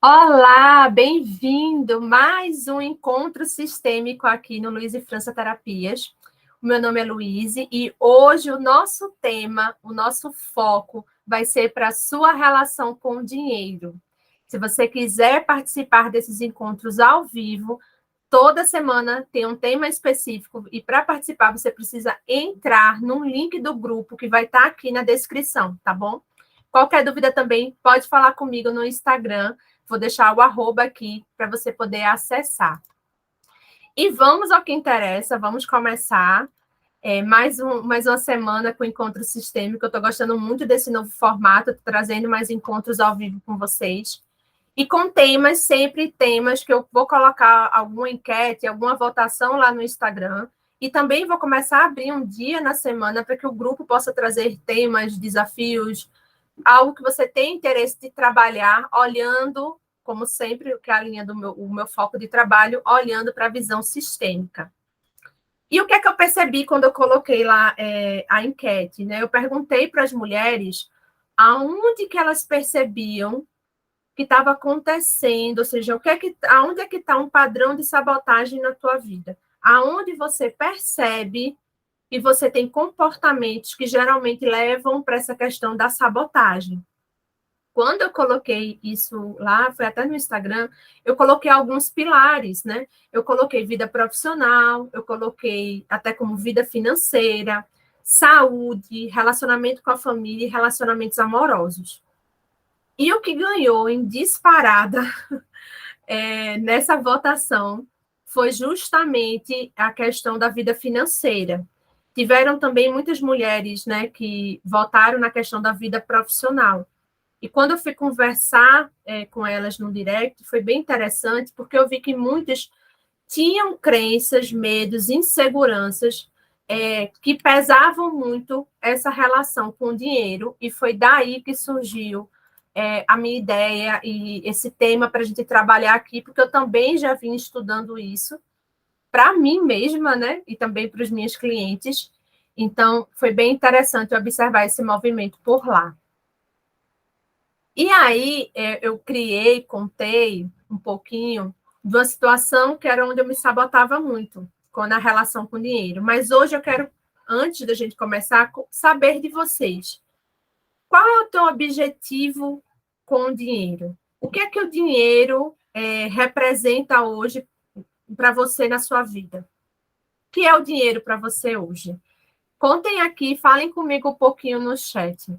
Olá, bem-vindo! Mais um encontro sistêmico aqui no Luiz e França Terapias. O meu nome é Luíse e hoje o nosso tema, o nosso foco vai ser para a sua relação com o dinheiro. Se você quiser participar desses encontros ao vivo, toda semana tem um tema específico e para participar você precisa entrar no link do grupo que vai estar aqui na descrição, tá bom? Qualquer dúvida também pode falar comigo no Instagram. Vou deixar o arroba aqui para você poder acessar. E vamos ao que interessa, vamos começar mais uma semana com o Encontro Sistêmico. Eu estou gostando muito desse novo formato, trazendo mais encontros ao vivo com vocês. E com temas, sempre temas que eu vou colocar alguma enquete, alguma votação lá no Instagram. E também vou começar a abrir um dia na semana para que o grupo possa trazer temas, desafios, algo que você tem interesse de trabalhar, olhando, como sempre, que é a linha do meu foco de trabalho, olhando para a visão sistêmica. E o que é que eu percebi quando eu coloquei lá a enquete? Né? Eu perguntei para as mulheres aonde que elas percebiam que estava acontecendo, ou seja, aonde é que está um padrão de sabotagem na tua vida? Aonde você percebe e você tem comportamentos que geralmente levam para essa questão da sabotagem. Quando eu coloquei isso lá, foi até no Instagram, eu coloquei alguns pilares, né? Eu coloquei vida profissional, eu coloquei até como vida financeira, saúde, relacionamento com a família e relacionamentos amorosos. E o que ganhou em disparada nessa votação foi justamente a questão da vida financeira. Tiveram também muitas mulheres, né, que votaram na questão da vida profissional. E quando eu fui conversar com elas no direct, foi bem interessante, porque eu vi que muitas tinham crenças, medos, inseguranças que pesavam muito essa relação com o dinheiro, e foi daí que surgiu a minha ideia e esse tema para a gente trabalhar aqui, porque eu também já vim estudando isso para mim mesma, né? E também para os meus clientes. Então, foi bem interessante observar esse movimento por lá. E aí, eu contei um pouquinho de uma situação que era onde eu me sabotava muito na relação com o dinheiro. Mas hoje eu quero, antes da gente começar, saber de vocês. Qual é o teu objetivo com o dinheiro? O que é que o dinheiro representa hoje para você na sua vida? O que é o dinheiro para você hoje? Contem aqui, falem comigo um pouquinho no chat.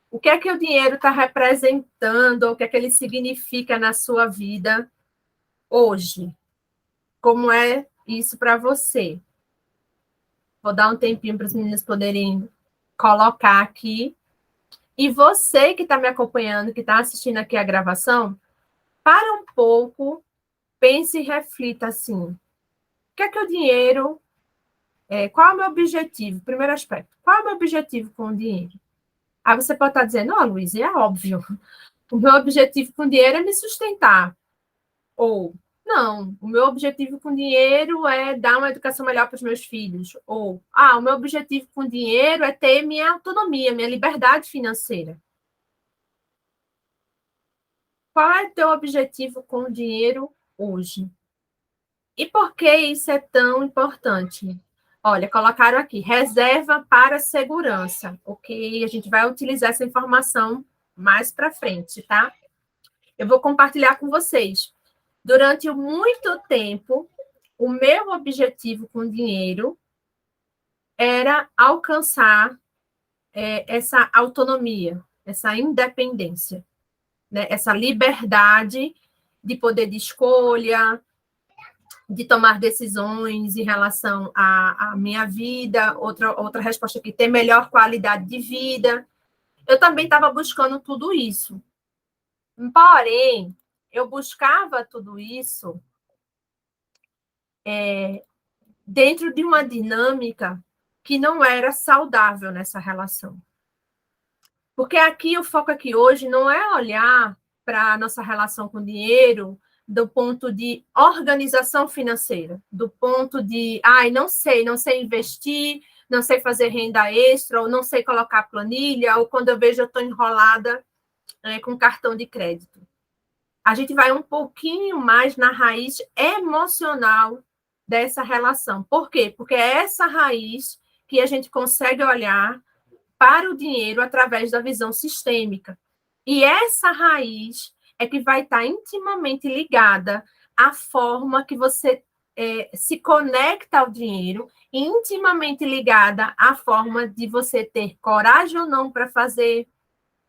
O que é que o dinheiro está representando, o que é que ele significa na sua vida hoje? Como é isso para você? Vou dar um tempinho para os meninos poderem colocar aqui. E você que está me acompanhando, que está assistindo aqui a gravação, para um pouco, pense e reflita assim. O que é que o dinheiro... qual é o meu objetivo? Primeiro aspecto. Qual é o meu objetivo com o dinheiro? Aí você pode estar dizendo, Luiz, é óbvio. O meu objetivo com o dinheiro é me sustentar. Ou, não, o meu objetivo com dinheiro é dar uma educação melhor para os meus filhos. Ou, o meu objetivo com dinheiro é ter minha autonomia, minha liberdade financeira. Qual é o teu objetivo com o dinheiro hoje? E por que isso é tão importante? Olha, colocaram aqui, reserva para segurança. Ok, a gente vai utilizar essa informação mais para frente, tá? Eu vou compartilhar com vocês. Durante muito tempo, o meu objetivo com o dinheiro era alcançar essa autonomia, essa independência, né? Essa liberdade de poder de escolha, de tomar decisões em relação à minha vida. Outra resposta aqui, ter melhor qualidade de vida. Eu também estava buscando tudo isso. Porém, eu buscava tudo isso dentro de uma dinâmica que não era saudável nessa relação. Porque aqui, o foco aqui hoje não é olhar para a nossa relação com o dinheiro do ponto de organização financeira, do ponto de, não sei investir, não sei fazer renda extra, ou não sei colocar planilha, ou quando eu vejo eu estou enrolada com cartão de crédito. a gente vai um pouquinho mais na raiz emocional dessa relação. Por quê? Porque é essa raiz que a gente consegue olhar para o dinheiro através da visão sistêmica. E essa raiz é que vai estar intimamente ligada à forma que você se conecta ao dinheiro, intimamente ligada à forma de você ter coragem ou não para fazer,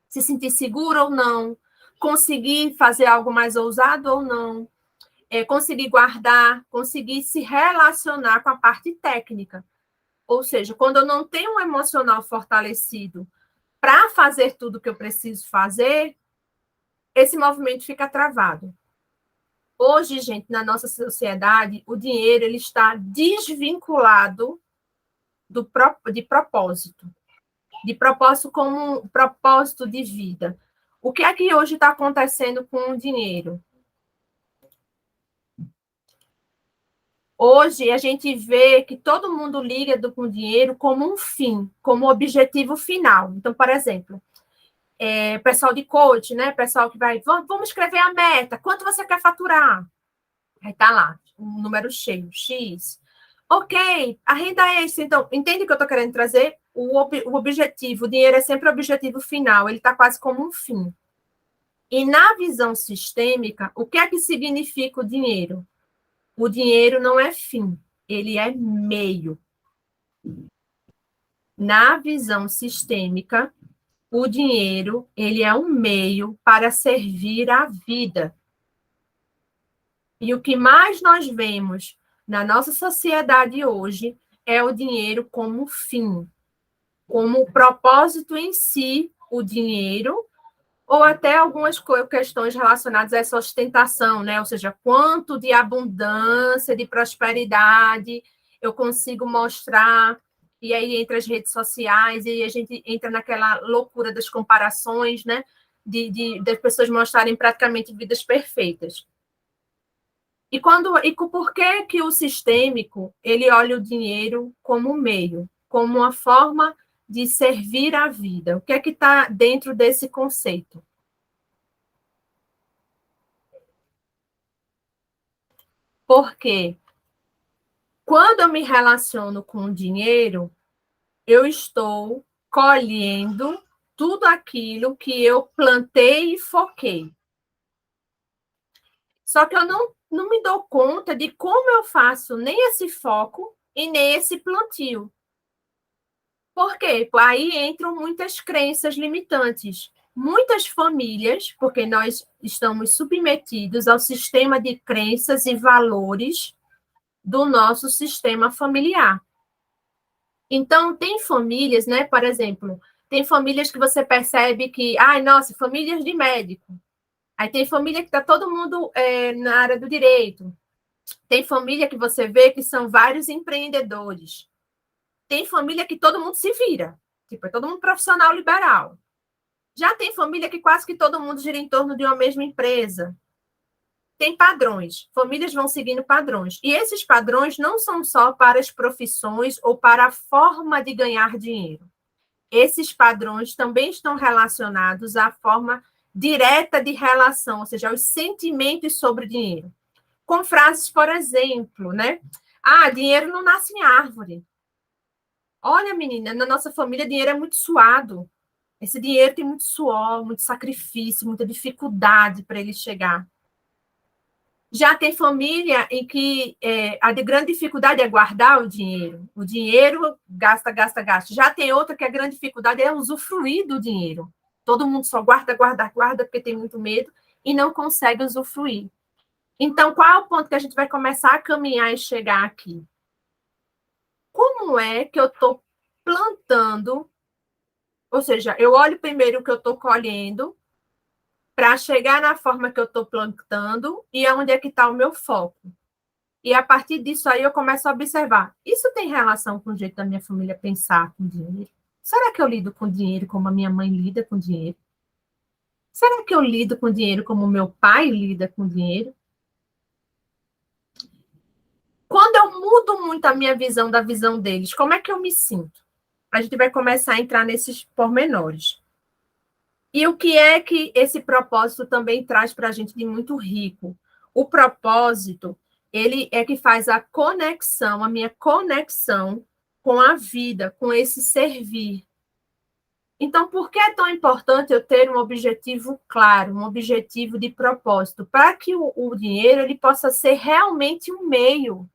se sentir seguro ou não, conseguir fazer algo mais ousado ou não, conseguir guardar, conseguir se relacionar com a parte técnica. Ou seja, quando eu não tenho um emocional fortalecido para fazer tudo que eu preciso fazer, esse movimento fica travado. Hoje, gente, na nossa sociedade, o dinheiro ele está desvinculado de propósito como um propósito de vida. O que é que hoje está acontecendo com o dinheiro? Hoje, a gente vê que todo mundo liga com o dinheiro como um fim, como objetivo final. Então, por exemplo, pessoal de coach, né? Pessoal que vai, vamos escrever a meta, quanto você quer faturar? Aí tá lá, um número cheio, X. Ok, a renda é essa. Então, entende o que eu estou querendo trazer? O objetivo, o dinheiro é sempre o objetivo final, ele está quase como um fim. E na visão sistêmica, o que é que significa o dinheiro? O dinheiro não é fim, ele é meio. Na visão sistêmica, o dinheiro, ele é um meio para servir a vida. E o que mais nós vemos na nossa sociedade hoje é o dinheiro como fim, como propósito em si, o dinheiro, ou até algumas questões relacionadas a essa ostentação, né? Ou seja, quanto de abundância, de prosperidade eu consigo mostrar, e aí entra as redes sociais, e a gente entra naquela loucura das comparações, né? Das pessoas mostrarem praticamente vidas perfeitas. E por que que o sistêmico ele olha o dinheiro como meio, como uma forma de servir a vida? O que é que está dentro desse conceito? Porque quando eu me relaciono com o dinheiro, eu estou colhendo tudo aquilo que eu plantei e foquei. Só que eu não me dou conta de como eu faço nem esse foco e nem esse plantio. Por quê? Aí entram muitas crenças limitantes. Muitas famílias, porque nós estamos submetidos ao sistema de crenças e valores do nosso sistema familiar. Então, tem famílias, né? Por exemplo, tem famílias que você percebe que, ai, nossa, famílias de médico. Aí tem família que está todo mundo na área do direito. Tem família que você vê que são vários empreendedores. Tem família que todo mundo se vira. Tipo, é todo mundo profissional liberal. Já tem família que quase que todo mundo gira em torno de uma mesma empresa. Tem padrões. Famílias vão seguindo padrões. E esses padrões não são só para as profissões ou para a forma de ganhar dinheiro. Esses padrões também estão relacionados à forma direta de relação, ou seja, aos sentimentos sobre dinheiro. Com frases, por exemplo, né? Ah, dinheiro não nasce em árvore. Olha, menina, na nossa família, dinheiro é muito suado. Esse dinheiro tem muito suor, muito sacrifício, muita dificuldade para ele chegar. Já tem família em que a grande dificuldade é guardar o dinheiro. O dinheiro gasta, gasta, gasta. Já tem outra que a grande dificuldade é usufruir do dinheiro. Todo mundo só guarda, guarda, guarda, porque tem muito medo e não consegue usufruir. Então, qual é o ponto que a gente vai começar a caminhar e chegar aqui? Como é que eu estou plantando? Ou seja, eu olho primeiro o que eu estou colhendo para chegar na forma que eu estou plantando e aonde é que está o meu foco. E a partir disso aí eu começo a observar. Isso tem relação com o jeito da minha família pensar com dinheiro? Será que eu lido com dinheiro como a minha mãe lida com dinheiro? Será que eu lido com dinheiro como meu pai lida com dinheiro? Quando eu mudo muito a minha visão da visão deles, como é que eu me sinto? A gente vai começar a entrar nesses pormenores. E o que é que esse propósito também traz para a gente de muito rico? O propósito, ele é que faz a conexão, a minha conexão com a vida, com esse servir. Então, por que é tão importante eu ter um objetivo claro, um objetivo de propósito? Para que o dinheiro ele possa ser realmente um meio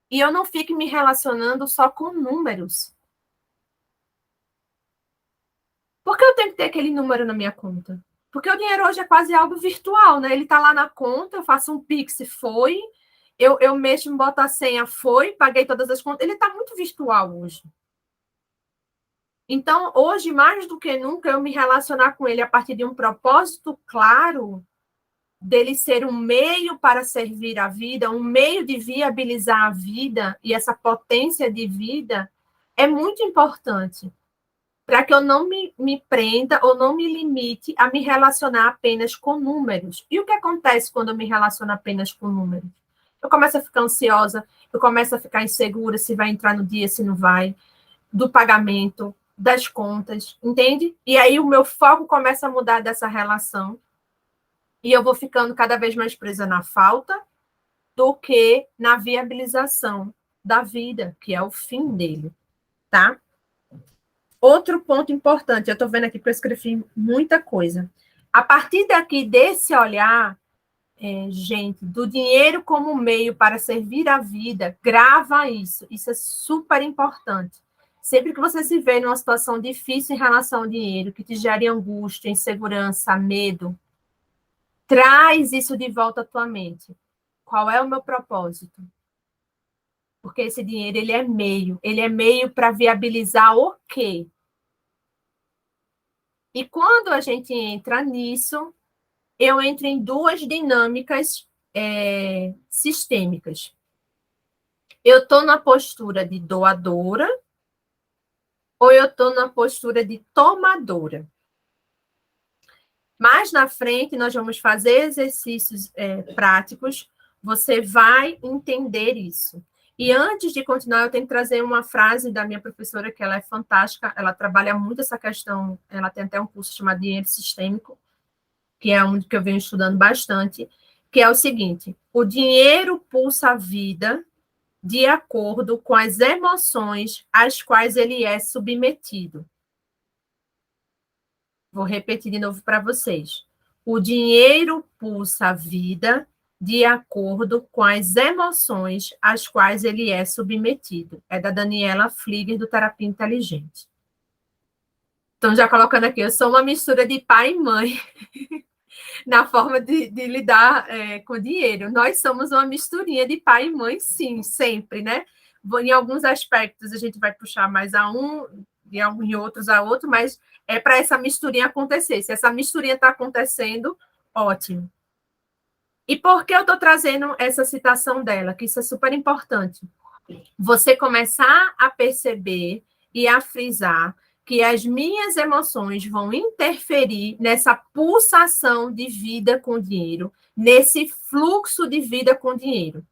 e eu não fique me relacionando só com números. Por que eu tenho que ter aquele número na minha conta? Porque o dinheiro hoje é quase algo virtual, né? Ele está lá na conta, eu faço um Pix, foi, eu mexo, boto a senha, foi, paguei todas as contas. Ele está muito virtual hoje. Então, hoje, mais do que nunca, eu me relacionar com ele a partir de um propósito claro, dele ser um meio para servir a vida, um meio de viabilizar a vida e essa potência de vida, é muito importante para que eu não me prenda ou não me limite a me relacionar apenas com números. E o que acontece quando eu me relaciono apenas com números? Eu começo a ficar ansiosa, eu começo a ficar insegura se vai entrar no dia, se não vai, do pagamento, das contas, entende? E aí o meu foco começa a mudar dessa relação e eu vou ficando cada vez mais presa na falta do que na viabilização da vida, que é o fim dele, tá? Outro ponto importante, eu estou vendo aqui que eu escrevi muita coisa. A partir daqui, desse olhar, gente, do dinheiro como meio para servir a vida, grava isso. Isso é super importante. Sempre que você se vê numa situação difícil em relação ao dinheiro, que te gere angústia, insegurança, medo, traz isso de volta à tua mente. Qual é o meu propósito? Porque esse dinheiro, ele é meio para viabilizar o quê? E quando a gente entra nisso, eu entro em duas dinâmicas sistêmicas. Eu estou na postura de doadora ou eu estou na postura de tomadora. Mais na frente, nós vamos fazer exercícios práticos, você vai entender isso. E antes de continuar, eu tenho que trazer uma frase da minha professora, que ela é fantástica, ela trabalha muito essa questão, ela tem até um curso chamado Dinheiro Sistêmico, que é um que eu venho estudando bastante, que é o seguinte: o dinheiro pulsa a vida de acordo com as emoções às quais ele é submetido. Vou repetir de novo para vocês. O dinheiro pulsa a vida de acordo com as emoções às quais ele é submetido. É da Daniela Flieger, do Terapia Inteligente. Então, já colocando aqui, eu sou uma mistura de pai e mãe na forma de lidar com o dinheiro. Nós somos uma misturinha de pai e mãe, sim, sempre, né? Em alguns aspectos a gente vai puxar mais a um, em outros a outro, mas é para essa misturinha acontecer. Se essa misturinha está acontecendo, ótimo. E por que eu estou trazendo essa citação dela? Que isso é super importante. Você começar a perceber e a frisar que as minhas emoções vão interferir nessa pulsação de vida com dinheiro, nesse fluxo de vida com dinheiro.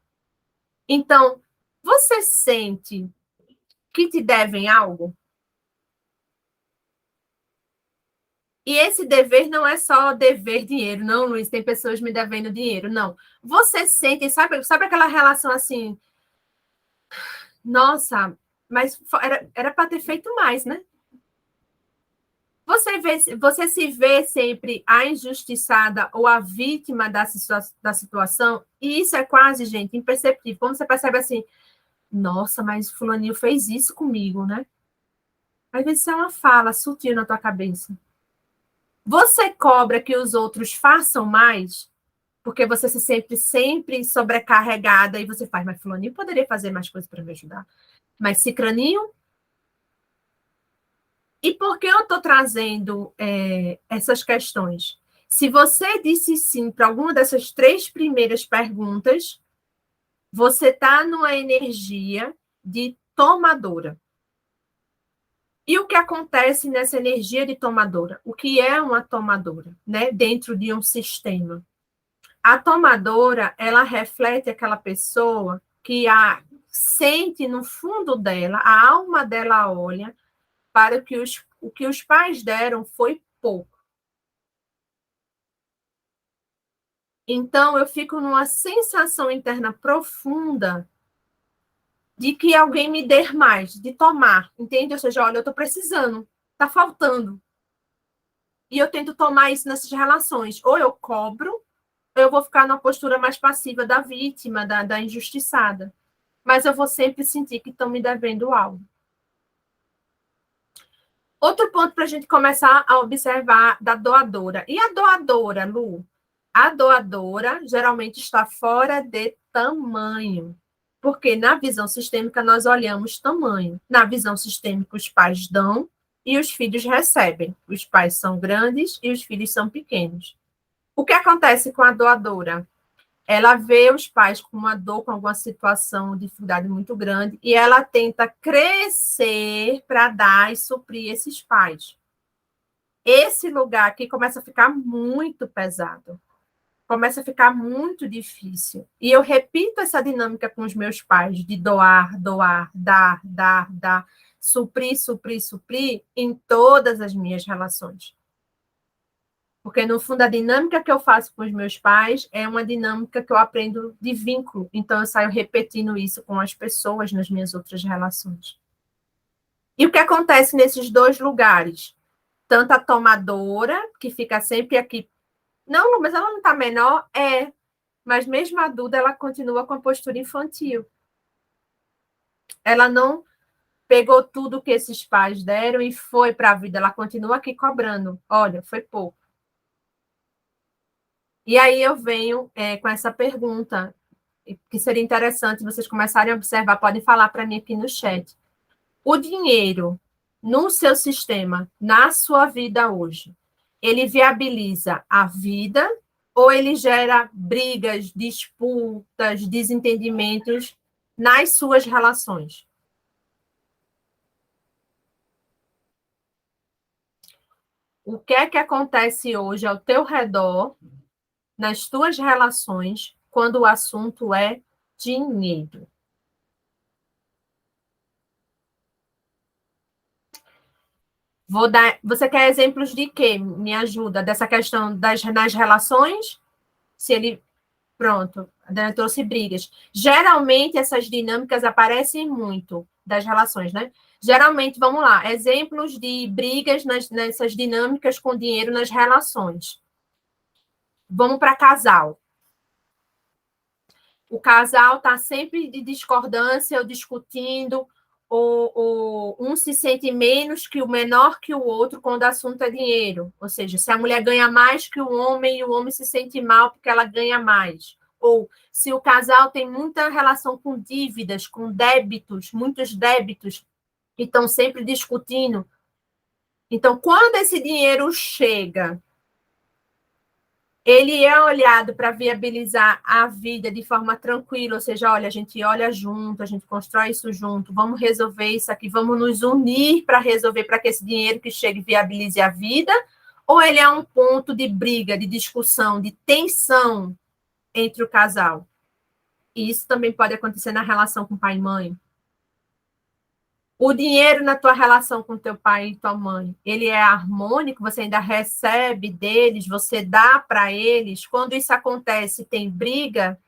Então, você sente que te devem algo? E esse dever não é só dever dinheiro, não, Luiz, tem pessoas me devendo dinheiro, não. Você sente, sabe aquela relação assim, nossa, mas era para ter feito mais, né? Você se vê sempre a injustiçada ou a vítima da situação, e isso é quase, gente, imperceptível. Como você percebe assim, nossa, mas fulaninho fez isso comigo, né? Às vezes é uma fala sutil na tua cabeça. Você cobra que os outros façam mais, porque você se sente sempre sobrecarregada e você faz, mas fulaninho poderia fazer mais coisas para me ajudar. Mas cicraninho. E por que eu estou trazendo essas questões? Se você disse sim para alguma dessas três primeiras perguntas, você está numa energia de tomadora. E o que acontece nessa energia de tomadora? O que é uma tomadora, né? Dentro de um sistema. A tomadora, ela reflete aquela pessoa que sente no fundo dela, a alma dela olha para o que os pais deram foi pouco. Então, eu fico numa sensação interna profunda de que alguém me dê mais, de tomar, entende? Ou seja, olha, eu estou precisando, está faltando. E eu tento tomar isso nessas relações. Ou eu cobro, ou eu vou ficar na postura mais passiva da vítima, da injustiçada. Mas eu vou sempre sentir que estão me devendo algo. Outro ponto para a gente começar a observar da doadora. E a doadora, Lu? A doadora geralmente está fora de tamanho. Porque na visão sistêmica nós olhamos tamanho. Na visão sistêmica, os pais dão e os filhos recebem. Os pais são grandes e os filhos são pequenos. O que acontece com a doadora? Ela vê os pais com uma dor, com alguma situação, dificuldade muito grande, e ela tenta crescer para dar e suprir esses pais. Esse lugar aqui começa a ficar muito pesado, começa a ficar muito difícil. E eu repito essa dinâmica com os meus pais, de doar, doar, dar, suprir, suprir, suprir, em todas as minhas relações. Porque, no fundo, a dinâmica que eu faço com os meus pais é uma dinâmica que eu aprendo de vínculo. Então, eu saio repetindo isso com as pessoas nas minhas outras relações. E o que acontece nesses dois lugares? Tanto a tomadora, que fica sempre aqui. Não, mas ela não está menor? É. Mas mesmo a Duda, ela continua com a postura infantil. Ela não pegou tudo que esses pais deram e foi para a vida. Ela continua aqui cobrando. Olha, foi pouco. E aí eu venho com essa pergunta, que seria interessante vocês começarem a observar, podem falar para mim aqui no chat. O dinheiro no seu sistema, na sua vida hoje, ele viabiliza a vida ou ele gera brigas, disputas, desentendimentos nas suas relações? O que é que acontece hoje ao teu redor, nas tuas relações, quando o assunto é dinheiro? Vou dar. Você quer exemplos de quê? Me ajuda. Dessa questão nas relações? Se ele. Pronto, a Dana trouxe brigas. Geralmente, essas dinâmicas aparecem muito das relações, né? Geralmente, vamos lá, exemplos de brigas nessas dinâmicas com dinheiro nas relações. Vamos para casal. O casal está sempre de discordância ou discutindo, ou um se sente menos que o menor que o outro quando o assunto é dinheiro. Ou seja, se a mulher ganha mais que o homem e o homem se sente mal porque ela ganha mais. Ou se o casal tem muita relação com dívidas, com débitos, muitos débitos, que estão sempre discutindo. Então, quando esse dinheiro chega, ele é olhado para viabilizar a vida de forma tranquila, ou seja, olha, a gente olha junto, a gente constrói isso junto, vamos resolver isso aqui, vamos nos unir para resolver, para que esse dinheiro que chegue viabilize a vida, ou ele é um ponto de briga, de discussão, de tensão entre o casal? E isso também pode acontecer na relação com pai e mãe. O dinheiro na tua relação com teu pai e tua mãe, ele é harmônico? Você ainda recebe deles? Você dá para eles? Quando isso acontece, tem briga?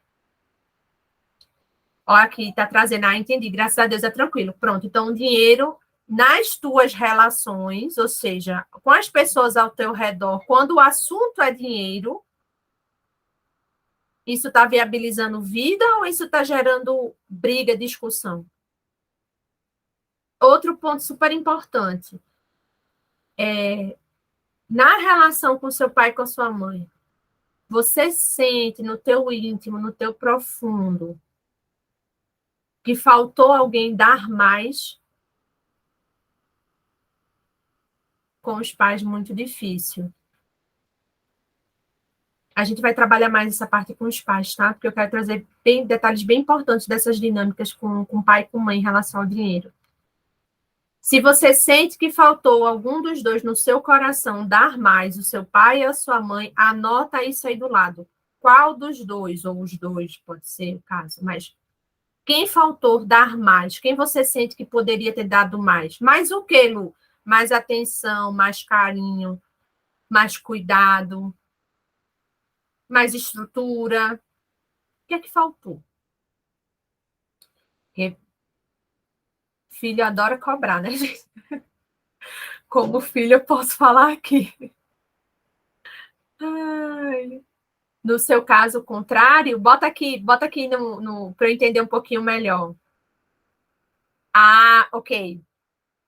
Ó, aqui está trazendo, entendi, graças a Deus é tranquilo. Pronto, então o dinheiro nas tuas relações, ou seja, com as pessoas ao teu redor, quando o assunto é dinheiro, isso está viabilizando vida ou isso está gerando briga, discussão? Outro ponto super importante. Na relação com seu pai e com sua mãe, você sente no teu íntimo, no teu profundo, que faltou alguém dar mais? Com os pais, muito difícil. A gente vai trabalhar mais essa parte com os pais, tá? Porque eu quero trazer detalhes bem importantes dessas dinâmicas com pai e com mãe em relação ao dinheiro. Se você sente que faltou algum dos dois no seu coração dar mais, o seu pai ou a sua mãe, anota isso aí do lado. Qual dos dois, ou os dois, pode ser o caso, mas quem faltou dar mais? Quem você sente que poderia ter dado mais? Mais o quê, Lu? Mais atenção, mais carinho, mais cuidado. mais estrutura. O que é que faltou? Porque filho adora cobrar, né, gente? Como filho, eu posso falar aqui. Ai. No seu caso contrário, bota aqui para eu entender um pouquinho melhor. Ah, ok.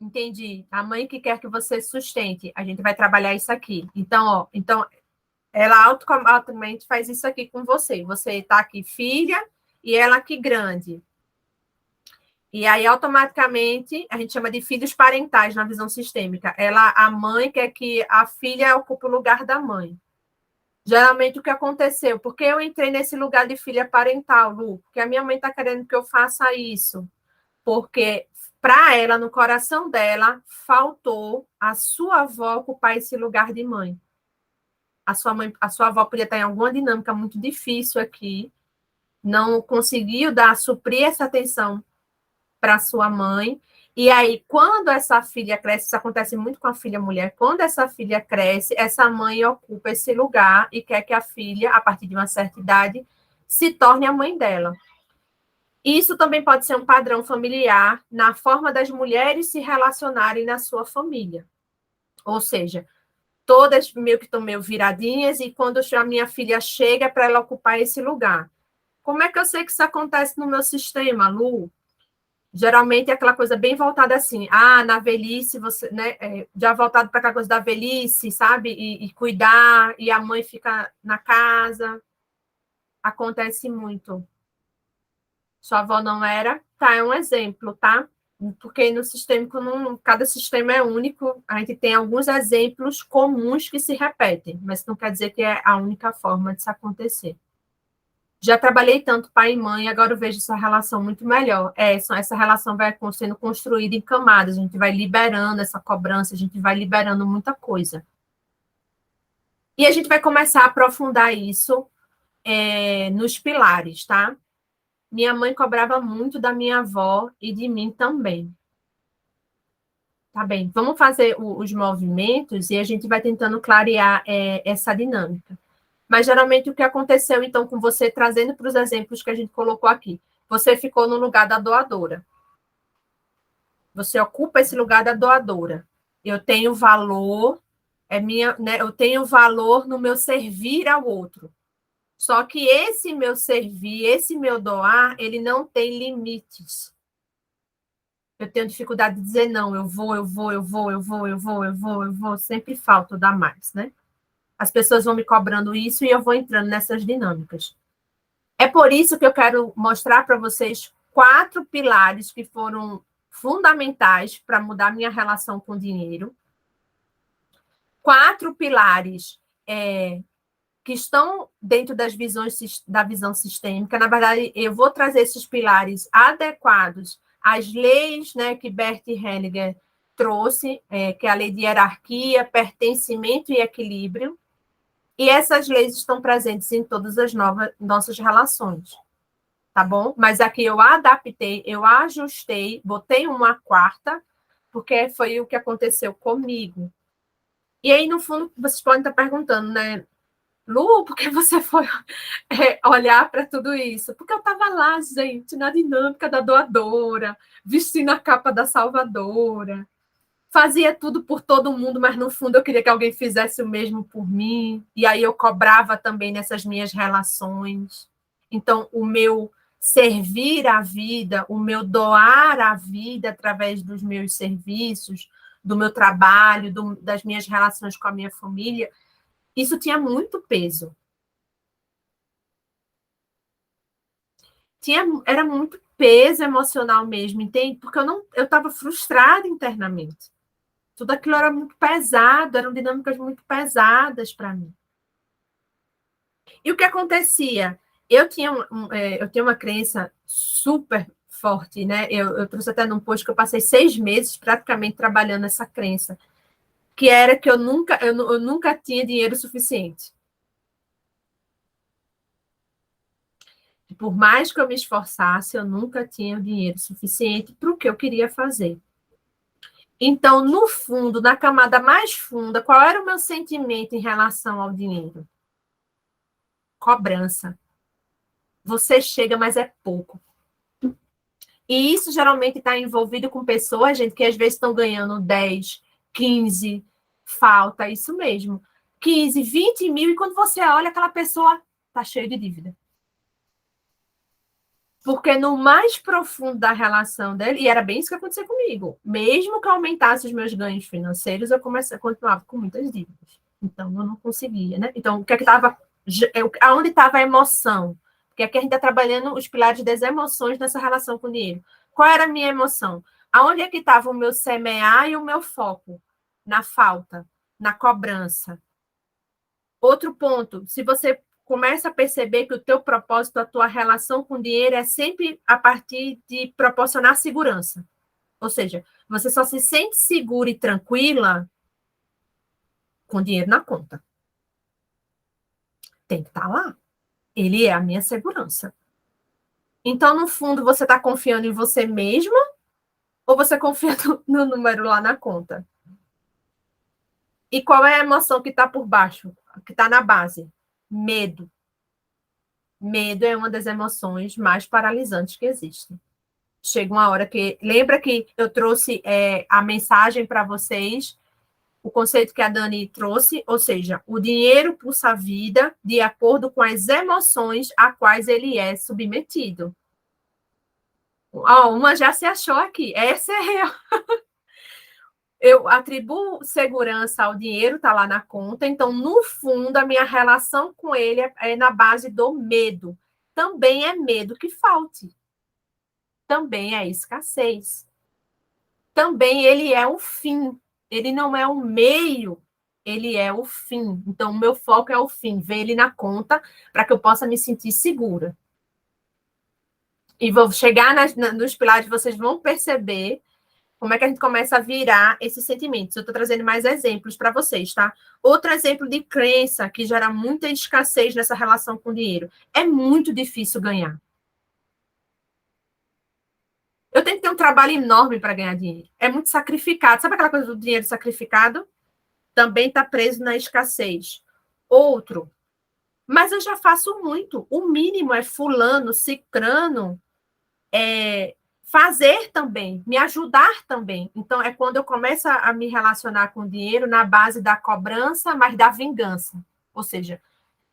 Entendi. A mãe que quer que você sustente. A gente vai trabalhar isso aqui. Então, ó, então ela automaticamente faz isso aqui com você. Você está aqui filha e ela aqui grande. E aí, automaticamente, a gente chama de filhos parentais na visão sistêmica. A mãe quer que a filha ocupe o lugar da mãe. Geralmente, o que aconteceu? Porque eu entrei nesse lugar de filha parental, Lu? Porque a minha mãe está querendo que eu faça isso. Porque, para ela, no coração dela, faltou a sua avó ocupar esse lugar de mãe. A sua avó podia estar em alguma dinâmica muito difícil aqui, não conseguiu suprir essa atenção para sua mãe. E aí, quando essa filha cresce, isso acontece muito com a filha mulher, quando essa filha cresce, essa mãe ocupa esse lugar e quer que a filha, a partir de uma certa idade, se torne a mãe dela. Isso também pode ser um padrão familiar na forma das mulheres se relacionarem na sua família. Ou seja, todas meio que estão meio viradinhas e quando a minha filha chega para ela ocupar esse lugar. Como é que eu sei que isso acontece no meu sistema, Lu? Geralmente é aquela coisa bem voltada assim, na velhice, você, né, já voltado para aquela coisa da velhice, sabe? E cuidar, e a mãe fica na casa. Acontece muito. Sua avó não era? Tá, é um exemplo, tá? Porque no sistêmico, cada sistema é único, a gente tem alguns exemplos comuns que se repetem, mas não quer dizer que é a única forma de isso acontecer. Já trabalhei tanto pai e mãe, agora eu vejo essa relação muito melhor. Essa relação vai sendo construída em camadas, a gente vai liberando essa cobrança, a gente vai liberando muita coisa. E a gente vai começar a aprofundar isso nos pilares, tá? Minha mãe cobrava muito da minha avó e de mim também. Tá bem, vamos fazer os movimentos e a gente vai tentando clarear essa dinâmica. Mas geralmente o que aconteceu então com você, trazendo para os exemplos que a gente colocou aqui? Você ficou no lugar da doadora. Você ocupa esse lugar da doadora. Eu tenho valor, né, eu tenho valor no meu servir ao outro. Só que esse meu servir, esse meu doar, ele não tem limites. Eu tenho dificuldade de dizer não, eu vou, sempre falta dar mais, né? As pessoas vão me cobrando isso e eu vou entrando nessas dinâmicas. É por isso que eu quero mostrar para vocês 4 pilares que foram fundamentais para mudar minha relação com o dinheiro. 4 pilares que estão dentro da visão sistêmica. Na verdade, eu vou trazer esses pilares adequados às leis, né, que Bert Hellinger trouxe, que é a lei de hierarquia, pertencimento e equilíbrio. E essas leis estão presentes em todas as nossas relações, tá bom? Mas aqui eu adaptei, eu ajustei, botei uma 4ª, porque foi o que aconteceu comigo. E aí, no fundo, vocês podem estar perguntando, né? Lu, por que você foi olhar para tudo isso? Porque eu estava lá, gente, na dinâmica da doadora, vestindo a capa da salvadora, fazia tudo por todo mundo, mas no fundo eu queria que alguém fizesse o mesmo por mim. E aí eu cobrava também nessas minhas relações. Então, o meu servir à vida, o meu doar à vida através dos meus serviços, do meu trabalho, das minhas relações com a minha família, isso tinha muito peso. Era muito peso emocional mesmo, entende? Porque eu estava frustrada internamente. Tudo aquilo era muito pesado, eram dinâmicas muito pesadas para mim. E o que acontecia? Eu tinha uma crença super forte, né? Eu trouxe até num post que eu passei 6 meses praticamente trabalhando essa crença, que era que eu nunca tinha dinheiro suficiente. Por mais que eu me esforçasse, eu nunca tinha o dinheiro suficiente para o que eu queria fazer. Então, no fundo, na camada mais funda, qual era o meu sentimento em relação ao dinheiro? cobrança. Você chega, mas é pouco. E isso geralmente está envolvido com pessoas, gente, que às vezes estão ganhando 10, 15, falta, isso mesmo. 15, 20 mil, e quando você olha, aquela pessoa está cheia de dívida. Porque no mais profundo da relação dele, e era bem isso que acontecia comigo, mesmo que eu aumentasse os meus ganhos financeiros, eu continuava com muitas dívidas. Então, eu não conseguia, né? Então, o que é que estava. Aonde estava a emoção? Porque aqui a gente está trabalhando os pilares das emoções nessa relação com o dinheiro. Qual era a minha emoção? Aonde é que estava o meu semear e o meu foco? Na falta, na cobrança. Outro ponto, se você começa a perceber que o teu propósito, a tua relação com o dinheiro é sempre a partir de proporcionar segurança. Ou seja, você só se sente segura e tranquila com dinheiro na conta. Tem que estar lá. Ele é a minha segurança. Então, no fundo, você está confiando em você mesma ou você confia no número lá na conta? E qual é a emoção que está por baixo, que está na base? Medo. Medo é uma das emoções mais paralisantes que existem. Chega uma hora que... Lembra que eu trouxe a mensagem para vocês, o conceito que a Dani trouxe, ou seja, o dinheiro pulsa a vida de acordo com as emoções a quais ele é submetido. Uma já se achou aqui. Essa é real. Eu atribuo segurança ao dinheiro, está lá na conta, então, no fundo, a minha relação com ele é na base do medo. Também é medo que falte. Também é escassez. Também ele é o fim. Ele não é o meio, ele é o fim. Então, o meu foco é o fim, ver ele na conta para que eu possa me sentir segura. E vou chegar nos pilares, vocês vão perceber como é que a gente começa a virar esses sentimentos. Eu estou trazendo mais exemplos para vocês, tá? Outro exemplo de crença que gera muita escassez nessa relação com o dinheiro. É muito difícil ganhar. Eu tenho que ter um trabalho enorme para ganhar dinheiro. É muito sacrificado. Sabe aquela coisa do dinheiro sacrificado? Também está preso na escassez. Outro. Mas eu já faço muito. O mínimo é fulano, cicrano, fazer também, me ajudar também. Então, é quando eu começo a me relacionar com o dinheiro na base da cobrança, mas da vingança. Ou seja,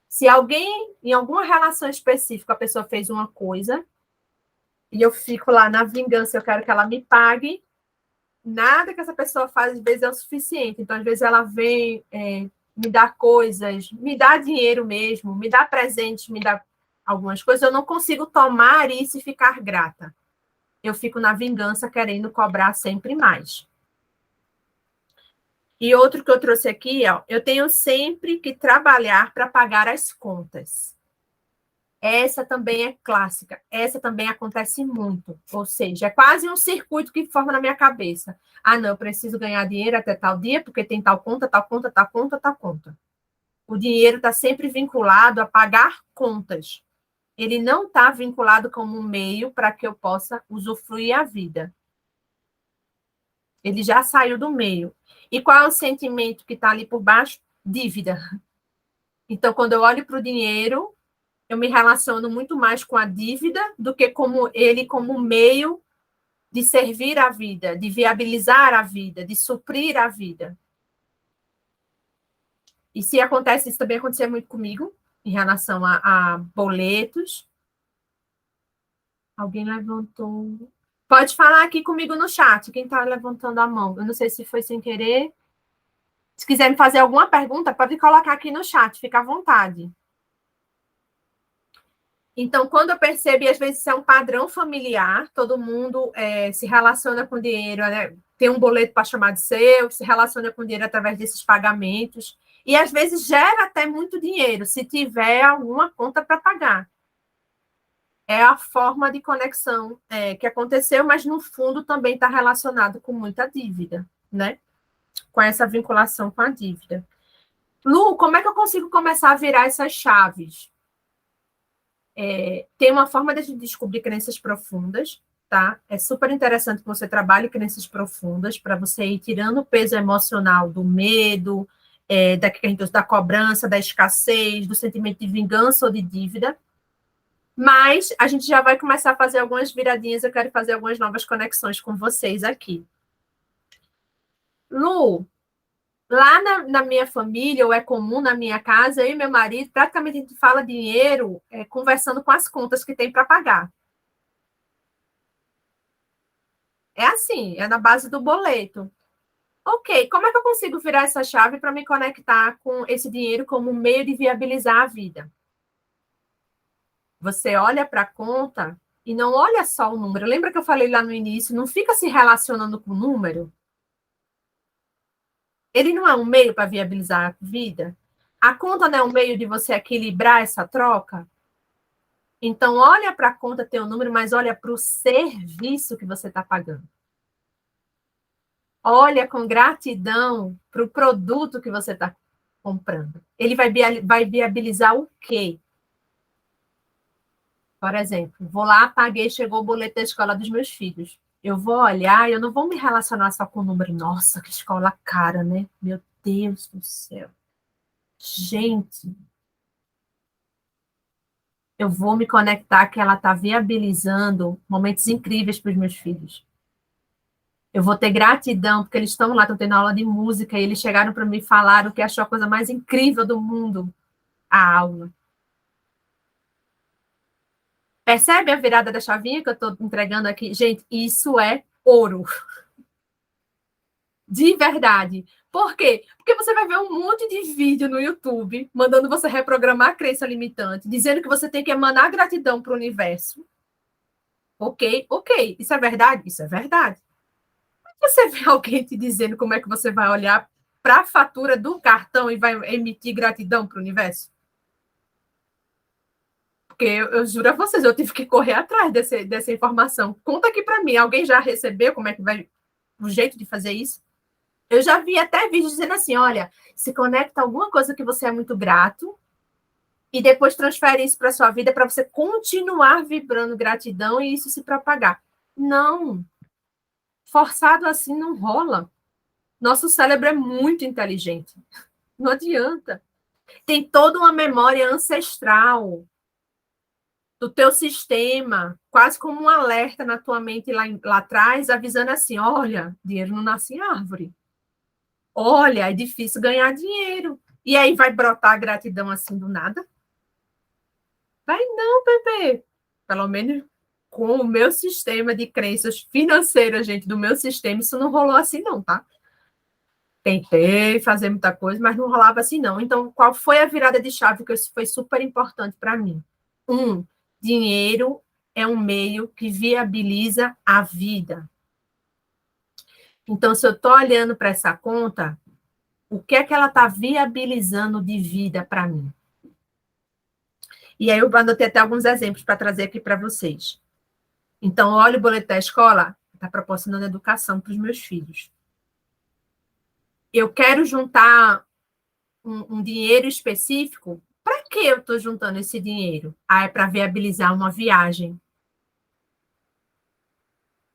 se alguém, em alguma relação específica, a pessoa fez uma coisa, e eu fico lá na vingança, eu quero que ela me pague, nada que essa pessoa faz, às vezes, é o suficiente. Então, às vezes, ela vem me dar coisas, me dá dinheiro mesmo, me dá presentes, me dá algumas coisas, eu não consigo tomar isso e ficar grata. Eu fico na vingança querendo cobrar sempre mais. E outro que eu trouxe aqui, ó, eu tenho sempre que trabalhar para pagar as contas. Essa também é clássica, essa também acontece muito, ou seja, é quase um circuito que forma na minha cabeça. Ah, não, eu preciso ganhar dinheiro até tal dia, porque tem tal conta, tal conta, tal conta, tal conta. O dinheiro está sempre vinculado a pagar contas. Ele não está vinculado como um meio para que eu possa usufruir a vida. Ele já saiu do meio. E qual é o sentimento que está ali por baixo? Dívida. Então, quando eu olho para o dinheiro, eu me relaciono muito mais com a dívida do que como ele como meio de servir a vida, de viabilizar a vida, de suprir a vida. E se acontece, isso também acontecia muito comigo, em relação a boletos. Alguém levantou. Pode falar aqui comigo no chat, quem está levantando a mão. Eu não sei se foi sem querer. Se quiser me fazer alguma pergunta, pode colocar aqui no chat, fica à vontade. Então, quando eu percebo, e às vezes isso é um padrão familiar, todo mundo se relaciona com dinheiro, né? Tem um boleto para chamar de seu, se relaciona com dinheiro através desses pagamentos, e às vezes gera até muito dinheiro, se tiver alguma conta para pagar. É a forma de conexão que aconteceu, mas no fundo também está relacionado com muita dívida, né? Com essa vinculação com a dívida. Lu, como é que eu consigo começar a virar essas chaves? Tem uma forma de descobrir crenças profundas, tá? É super interessante que você trabalhe crenças profundas para você ir tirando o peso emocional do medo, da cobrança, da escassez, do sentimento de vingança ou de dívida. Mas a gente já vai começar a fazer algumas viradinhas, eu quero fazer algumas novas conexões com vocês aqui. Lu, lá na minha família, ou é comum na minha casa, eu e meu marido, praticamente a gente fala dinheiro conversando com as contas que tem para pagar. É assim, é na base do boleto. Ok, como é que eu consigo virar essa chave para me conectar com esse dinheiro como meio de viabilizar a vida? Você olha para a conta e não olha só o número. Lembra que eu falei lá no início? Não fica se relacionando com o número. Ele não é um meio para viabilizar a vida. A conta não é um meio de você equilibrar essa troca. Então, olha para a conta, ter o número, mas olha para o serviço que você está pagando. Olha com gratidão para o produto que você está comprando. Ele vai viabilizar o quê? Por exemplo, vou lá, paguei, chegou o boleto da escola dos meus filhos. Eu vou olhar, eu não vou me relacionar só com o número. Nossa, que escola cara, né? Meu Deus do céu. Gente, eu vou me conectar que ela está viabilizando momentos incríveis para os meus filhos. Eu vou ter gratidão, porque eles estão lá, estão tendo aula de música, e eles chegaram para mim e falaram que achou a coisa mais incrível do mundo, a aula. Percebe a virada da chavinha que eu estou entregando aqui? Gente, isso é ouro. De verdade. Por quê? Porque você vai ver um monte de vídeo no YouTube mandando você reprogramar a crença limitante, dizendo que você tem que emanar gratidão para o universo. Ok, ok. Isso é verdade? Isso é verdade. Você vê alguém te dizendo como é que você vai olhar para a fatura do cartão e vai emitir gratidão para o universo? Porque eu juro a vocês, eu tive que correr atrás dessa informação. Conta aqui para mim, alguém já recebeu como é que vai o jeito de fazer isso? Eu já vi até vídeos dizendo assim, olha, se conecta a alguma coisa que você é muito grato e depois transfere isso para sua vida para você continuar vibrando gratidão e isso se propagar. Não, forçado assim não rola. Nosso cérebro é muito inteligente. Não adianta. Tem toda uma memória ancestral do teu sistema, quase como um alerta na tua mente lá atrás, avisando assim, olha, dinheiro não nasce em árvore. Olha, é difícil ganhar dinheiro. E aí vai brotar a gratidão assim do nada? Vai não, bebê. Pelo menos com o meu sistema de crenças financeiras, gente, do meu sistema, isso não rolou assim não, tá? Tentei fazer muita coisa, mas não rolava assim não. Então, qual foi a virada de chave que isso foi super importante para mim? Dinheiro é um meio que viabiliza a vida. Então, se eu estou olhando para essa conta, o que é que ela está viabilizando de vida para mim? E aí eu anotei até alguns exemplos para trazer aqui para vocês. Então, olha o boleto da escola, está proporcionando educação para os meus filhos. Eu quero juntar um dinheiro específico. Para que eu estou juntando esse dinheiro? É para viabilizar uma viagem.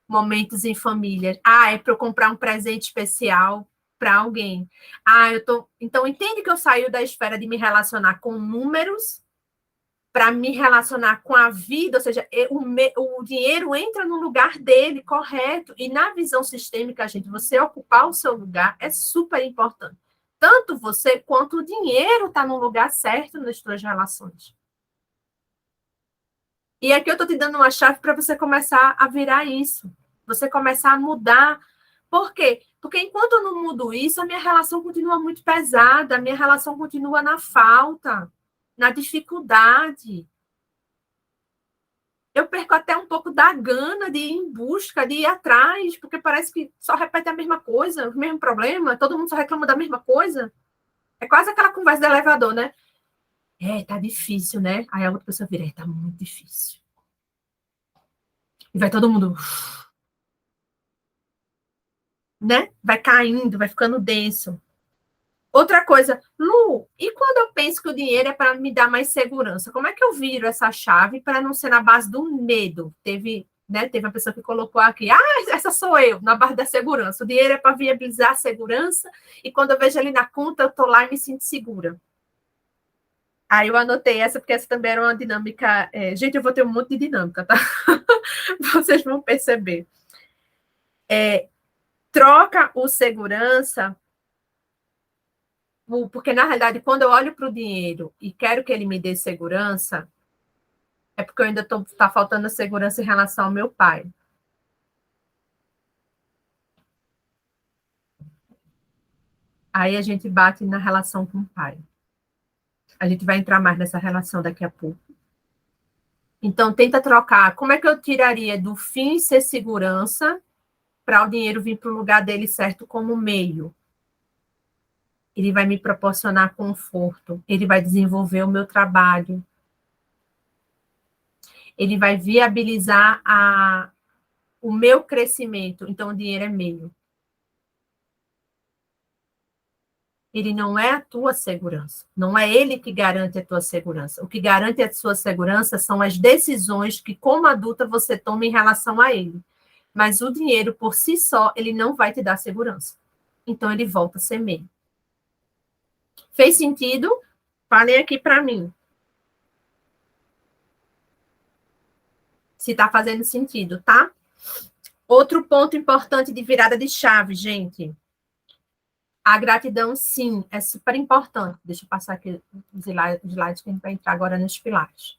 Momentos em família. É para eu comprar um presente especial para alguém. Eu tô. Então, entende que eu saio da esfera de me relacionar com números para me relacionar com a vida, ou seja, o dinheiro entra no lugar dele, correto. E na visão sistêmica, gente, você ocupar o seu lugar é super importante. Tanto você quanto o dinheiro está no lugar certo nas suas relações. E aqui eu estou te dando uma chave para você começar a virar isso. Você começar a mudar. Por quê? Porque enquanto eu não mudo isso, a minha relação continua muito pesada, a minha relação continua na falta, na dificuldade. Eu perco até um pouco da gana de ir em busca, de ir atrás, porque parece que só repete a mesma coisa, o mesmo problema, todo mundo só reclama da mesma coisa. É quase aquela conversa do elevador, né? Tá difícil, né? Aí a outra pessoa vira, tá muito difícil. E vai todo mundo, né? Vai caindo, vai ficando denso. Outra coisa, Lu, e quando eu penso que o dinheiro é para me dar mais segurança, como é que eu viro essa chave para não ser na base do medo? Teve né? Teve uma pessoa que colocou aqui, essa sou eu, na barra da segurança. O dinheiro é para viabilizar a segurança, e quando eu vejo ele na conta, eu estou lá e me sinto segura. Aí eu anotei essa, porque essa também era uma dinâmica. Gente, eu vou ter um monte de dinâmica, tá? Vocês vão perceber. Troca o segurança, porque na realidade, quando eu olho para o dinheiro e quero que ele me dê segurança, é porque eu ainda tá faltando segurança em relação ao meu pai. Aí a gente bate na relação com o pai. A gente vai entrar mais nessa relação daqui a pouco. Então, tenta trocar. Como é que eu tiraria do fim ser segurança para o dinheiro vir para o lugar dele certo como meio? Ele vai me proporcionar conforto, ele vai desenvolver o meu trabalho, ele vai viabilizar o meu crescimento. Então, o dinheiro é meio. Ele não é a tua segurança. Não é ele que garante a tua segurança. O que garante a sua segurança são as decisões que, como adulta, você toma em relação a ele. Mas o dinheiro, por si só, ele não vai te dar segurança. Então, ele volta a ser meio. Fez sentido? Falem aqui para mim. Se está fazendo sentido, tá? Outro ponto importante de virada de chave, gente. A gratidão, sim, é super importante. Deixa eu passar aqui os slides que a gente vai entrar agora nos pilares.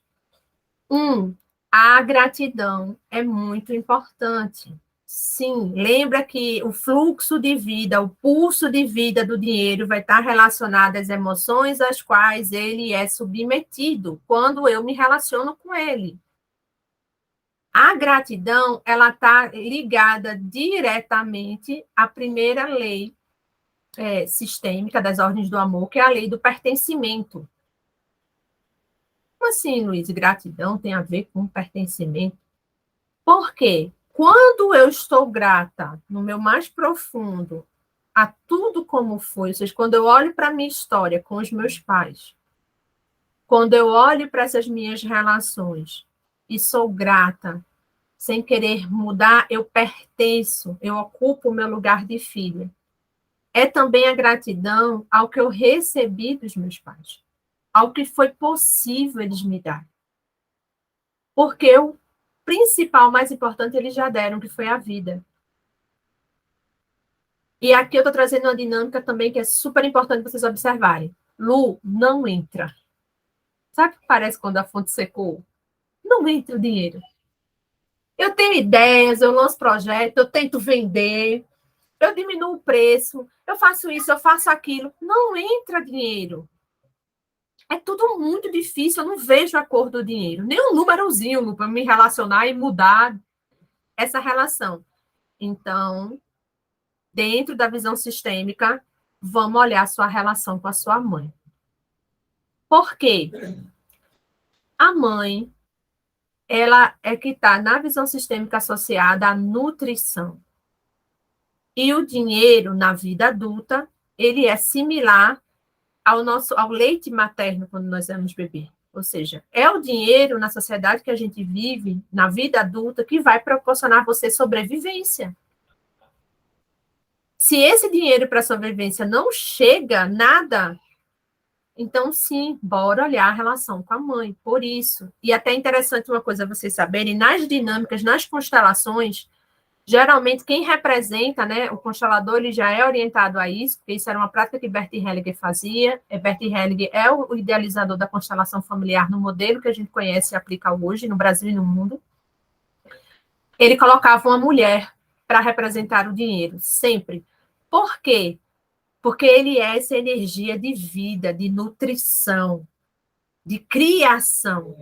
A gratidão é muito importante. Sim, lembra que o fluxo de vida, o pulso de vida do dinheiro vai estar relacionado às emoções às quais ele é submetido quando eu me relaciono com ele. A gratidão, ela está ligada diretamente à primeira lei sistêmica das ordens do amor, que é a lei do pertencimento. Como assim, Luiz? Gratidão tem a ver com pertencimento? Por quê? Quando eu estou grata, no meu mais profundo, a tudo como foi, ou seja, quando eu olho para a minha história com os meus pais, quando eu olho para essas minhas relações e sou grata, sem querer mudar, eu pertenço, eu ocupo o meu lugar de filha. É também a gratidão ao que eu recebi dos meus pais, ao que foi possível eles me dar. Porque o principal, mais importante, eles já deram, que foi a vida. E aqui eu estou trazendo uma dinâmica também que é super importante vocês observarem. Lu, não entra. Sabe o que parece quando a fonte secou? Não entra o dinheiro. Eu tenho ideias, eu lanço projeto, eu tento vender, eu diminuo o preço, eu faço isso, eu faço aquilo. Não entra dinheiro. É tudo muito difícil, eu não vejo a cor do dinheiro. Nem um númerozinho para me relacionar e mudar essa relação. Então, dentro da visão sistêmica, vamos olhar a sua relação com a sua mãe. Por quê? A mãe, ela é que está na visão sistêmica associada à nutrição. E o dinheiro, na vida adulta, ele é similar ao leite materno quando nós éramos bebê. Ou seja, é o dinheiro na sociedade que a gente vive, na vida adulta, que vai proporcionar a você sobrevivência. Se esse dinheiro para sobrevivência não chega, nada, então sim, bora olhar a relação com a mãe, por isso. E até interessante uma coisa vocês saberem, nas dinâmicas, nas constelações, geralmente quem representa, né, o constelador, ele já é orientado a isso, porque isso era uma prática que Bert Hellinger fazia. Bert Hellinger é o idealizador da constelação familiar no modelo que a gente conhece e aplica hoje no Brasil e no mundo. Ele colocava uma mulher para representar o dinheiro, sempre. Por quê? Porque ele é essa energia de vida, de nutrição, de criação.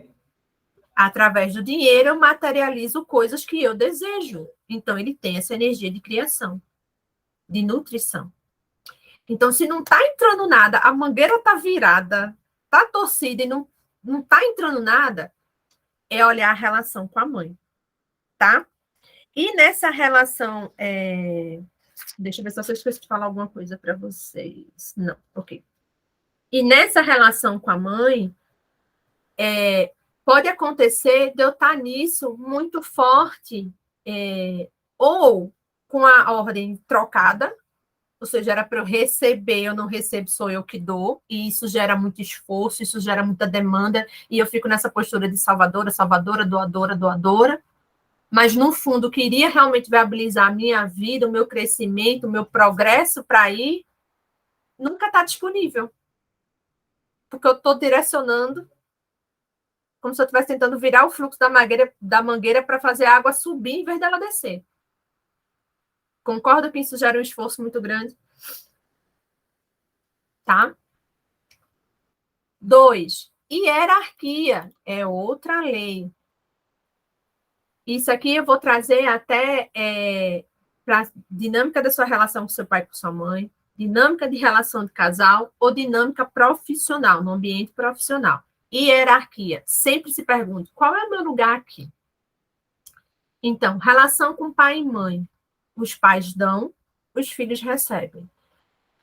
Através do dinheiro, eu materializo coisas que eu desejo. Então, ele tem essa energia de criação, de nutrição. Então, se não está entrando nada, a mangueira está virada, está torcida e não está entrando nada, é olhar a relação com a mãe, tá? E nessa relação... Deixa eu ver se eu esqueci de falar alguma coisa para vocês. Não, ok. E nessa relação com a mãe, Pode acontecer de eu estar nisso muito forte, ou com a ordem trocada, ou seja, era para eu receber, eu não recebo, sou eu que dou, e isso gera muito esforço, isso gera muita demanda, e eu fico nessa postura de salvadora, salvadora, doadora, doadora, mas no fundo, queria realmente viabilizar a minha vida, o meu crescimento, o meu progresso para ir, nunca está disponível, porque eu estou direcionando como se eu estivesse tentando virar o fluxo da mangueira para fazer a água subir em vez dela descer. Concordo que isso gera um esforço muito grande? Tá? 2. Hierarquia é outra lei. Isso aqui eu vou trazer até para a dinâmica da sua relação com seu pai e com sua mãe, dinâmica de relação de casal ou dinâmica profissional, no ambiente profissional. Hierarquia. Sempre se pergunte, qual é o meu lugar aqui? Então, relação com pai e mãe. Os pais dão, os filhos recebem.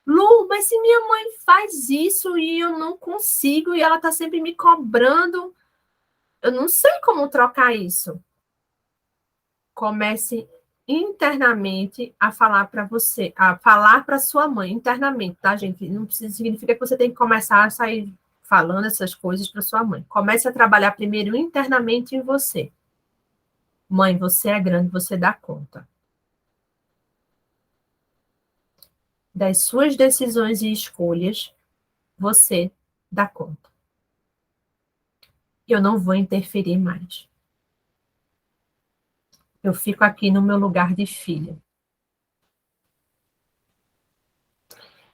Lu, mas se minha mãe faz isso e eu não consigo e ela está sempre me cobrando, eu não sei como trocar isso. Comece internamente a falar para você, a falar para sua mãe internamente, tá, gente? Não precisa, significa que você tem que começar a sair falando essas coisas para sua mãe. Comece a trabalhar primeiro internamente em você. Mãe, você é grande, você dá conta das suas decisões e escolhas, você dá conta. Eu não vou interferir mais. Eu fico aqui no meu lugar de filha.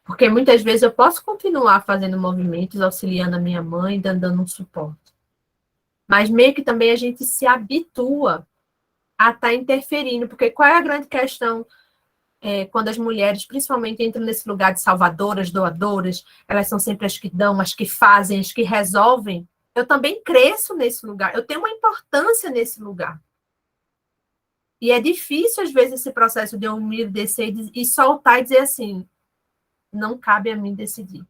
Porque muitas vezes eu posso continuar fazendo movimentos, auxiliando a minha mãe, dando um suporte. Mas meio que também a gente se habitua a estar interferindo. Porque qual é a grande questão quando as mulheres, principalmente, entram nesse lugar de salvadoras, doadoras, elas são sempre as que dão, as que fazem, as que resolvem. Eu também cresço nesse lugar. Eu tenho uma importância nesse lugar. E é difícil, às vezes, esse processo de eu me descer e soltar e dizer assim, não cabe a mim decidir.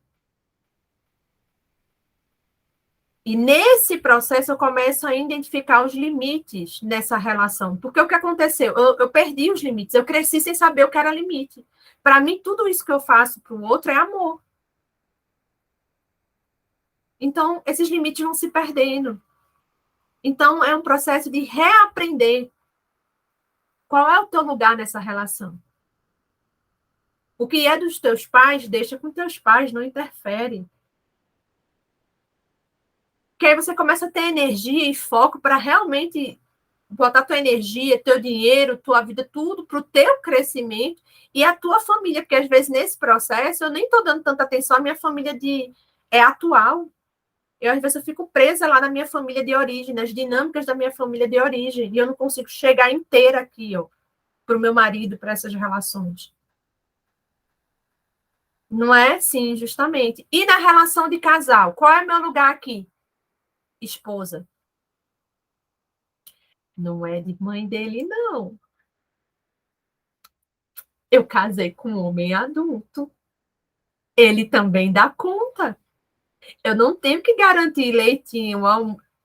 E nesse processo eu começo a identificar os limites nessa relação. Porque o que aconteceu? Eu perdi os limites, eu cresci sem saber o que era limite. Para mim, tudo isso que eu faço para o outro é amor. Então, esses limites vão se perdendo. Então, é um processo de reaprender qual é o teu lugar nessa relação. O que é dos teus pais, deixa com teus pais, não interfere. Porque aí você começa a ter energia e foco para realmente botar tua energia, teu dinheiro, tua vida, tudo para o teu crescimento e a tua família, porque às vezes nesse processo eu nem estou dando tanta atenção à minha família atual. Eu às vezes eu fico presa lá na minha família de origem, nas dinâmicas da minha família de origem, e eu não consigo chegar inteira aqui, ó, para o meu marido, para essas relações. Não é? Sim, justamente. E na relação de casal, qual é meu lugar aqui? Esposa. Não é de mãe dele, não. Eu casei com um homem adulto. Ele também dá conta. Eu não tenho que garantir leitinho.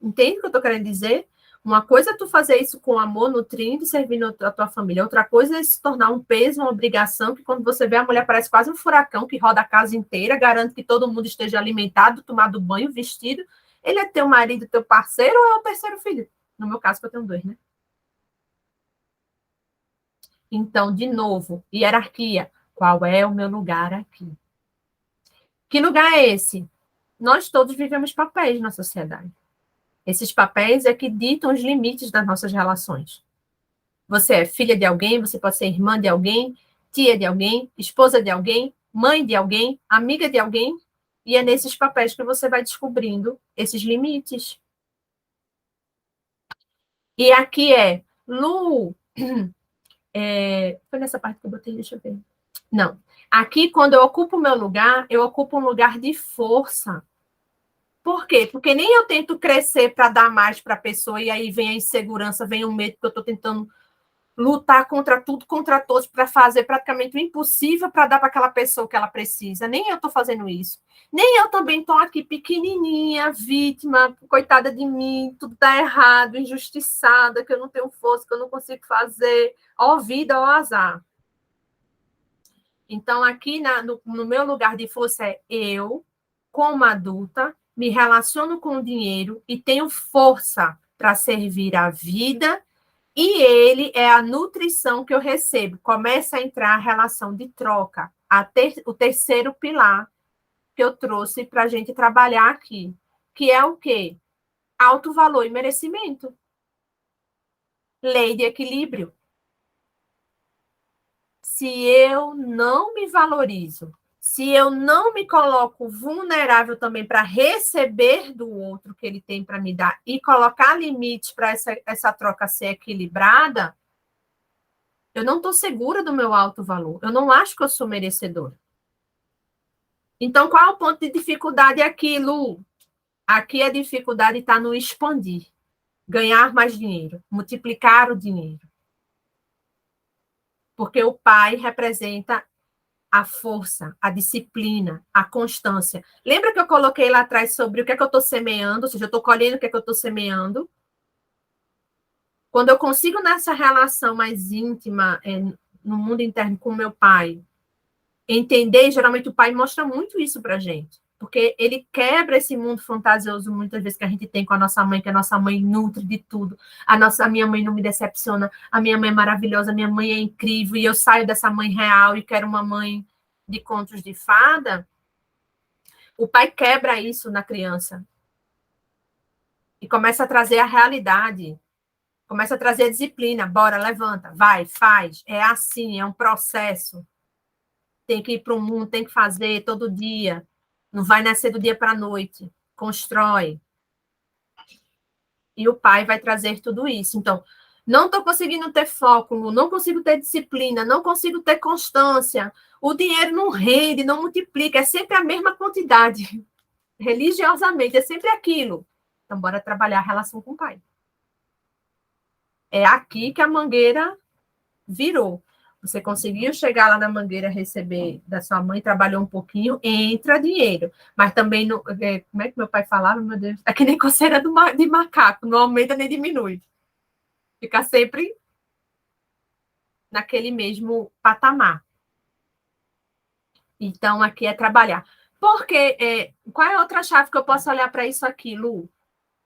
Entende o que eu estou querendo dizer? Uma coisa é tu fazer isso com amor, nutrindo e servindo a tua família. Outra coisa é se tornar um peso, uma obrigação, que quando você vê a mulher parece quase um furacão que roda a casa inteira, garante que todo mundo esteja alimentado, tomado banho, vestido. Ele é teu marido, teu parceiro ou é o terceiro filho? No meu caso, que eu tenho 2, né? Então, de novo, hierarquia. Qual é o meu lugar aqui? Que lugar é esse? Nós todos vivemos papéis na sociedade. Esses papéis é que ditam os limites das nossas relações. Você é filha de alguém, você pode ser irmã de alguém, tia de alguém, esposa de alguém, mãe de alguém, amiga de alguém, e é nesses papéis que você vai descobrindo esses limites. E aqui Lu, foi nessa parte que eu botei, deixa eu ver. Não. Aqui, quando eu ocupo o meu lugar, eu ocupo um lugar de força. Por quê? Porque nem eu tento crescer para dar mais para a pessoa e aí vem a insegurança, vem o medo que eu estou tentando lutar contra tudo, contra todos, para fazer praticamente o impossível para dar para aquela pessoa o que ela precisa. Nem eu estou fazendo isso. Nem eu também estou aqui pequenininha, vítima, coitada de mim, tudo está errado, injustiçada, que eu não tenho força, que eu não consigo fazer. Ó vida, ó azar. Então, aqui no meu lugar de força é eu, como adulta, me relaciono com o dinheiro e tenho força para servir a vida, e ele é a nutrição que eu recebo. Começa a entrar a relação de troca, o terceiro pilar que eu trouxe para a gente trabalhar aqui, que é o quê? Alto valor e merecimento. Lei de equilíbrio. Se eu não me valorizo, se eu não me coloco vulnerável também para receber do outro que ele tem para me dar e colocar limites para essa troca ser equilibrada, eu não estou segura do meu alto valor. Eu não acho que eu sou merecedora. Então, qual é o ponto de dificuldade aqui, Lu? Aqui a dificuldade está no expandir, ganhar mais dinheiro, multiplicar o dinheiro. Porque o pai representa a força, a disciplina, a constância. Lembra que eu coloquei lá atrás sobre o que é que eu estou semeando, ou seja, eu estou colhendo o que é que eu estou semeando? Quando eu consigo nessa relação mais íntima, no mundo interno com meu pai, entender, geralmente o pai mostra muito isso pra gente, porque ele quebra esse mundo fantasioso muitas vezes que a gente tem com a nossa mãe, que a nossa mãe nutre de tudo. A minha mãe não me decepciona, a minha mãe é maravilhosa, a minha mãe é incrível, e eu saio dessa mãe real e quero uma mãe de contos de fada. O pai quebra isso na criança e começa a trazer a realidade, começa a trazer a disciplina. Bora, levanta, vai, faz. É assim, é um processo. Tem que ir para o mundo, tem que fazer todo dia. Não vai nascer do dia para a noite. Constrói. E o pai vai trazer tudo isso. Então, não estou conseguindo ter foco, não consigo ter disciplina, não consigo ter constância. O dinheiro não rende, não multiplica, é sempre a mesma quantidade. Religiosamente, é sempre aquilo. Então, bora trabalhar a relação com o pai. É aqui que a mangueira virou. Você conseguiu chegar lá na mangueira, receber da sua mãe, trabalhou um pouquinho, entra dinheiro. Mas também, como é que meu pai falava? Meu Deus, é que nem coceira de macaco, não aumenta nem diminui. Fica sempre naquele mesmo patamar. Então, aqui é trabalhar. Porque, qual é a outra chave que eu posso olhar para isso aqui, Lu?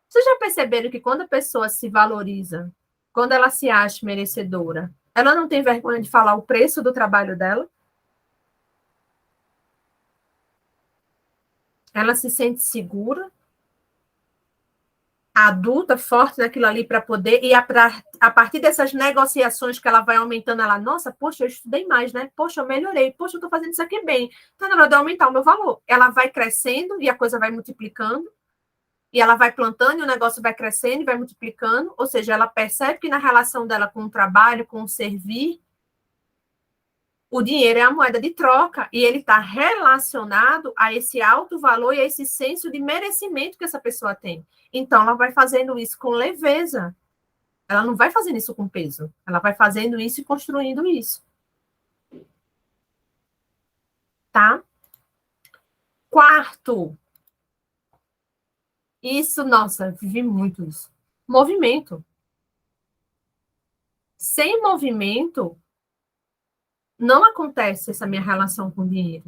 Vocês já perceberam que quando a pessoa se valoriza, quando ela se acha merecedora, ela não tem vergonha de falar o preço do trabalho dela? Ela se sente segura, adulta, forte naquilo ali para poder, e a partir dessas negociações que ela vai aumentando, ela, nossa, poxa, eu estudei mais, né? Poxa, eu melhorei, poxa, eu estou fazendo isso aqui bem. Então, na hora de aumentar o meu valor, ela vai crescendo e a coisa vai multiplicando, e ela vai plantando e o negócio vai crescendo e vai multiplicando, ou seja, ela percebe que na relação dela com o trabalho, com o servir, o dinheiro é a moeda de troca e ele está relacionado a esse alto valor e a esse senso de merecimento que essa pessoa tem. Então, ela vai fazendo isso com leveza. Ela não vai fazendo isso com peso. Ela vai fazendo isso e construindo isso. Tá? Quarto. Isso, nossa, vivi muito isso. Movimento. Sem movimento, não acontece essa minha relação com o dinheiro.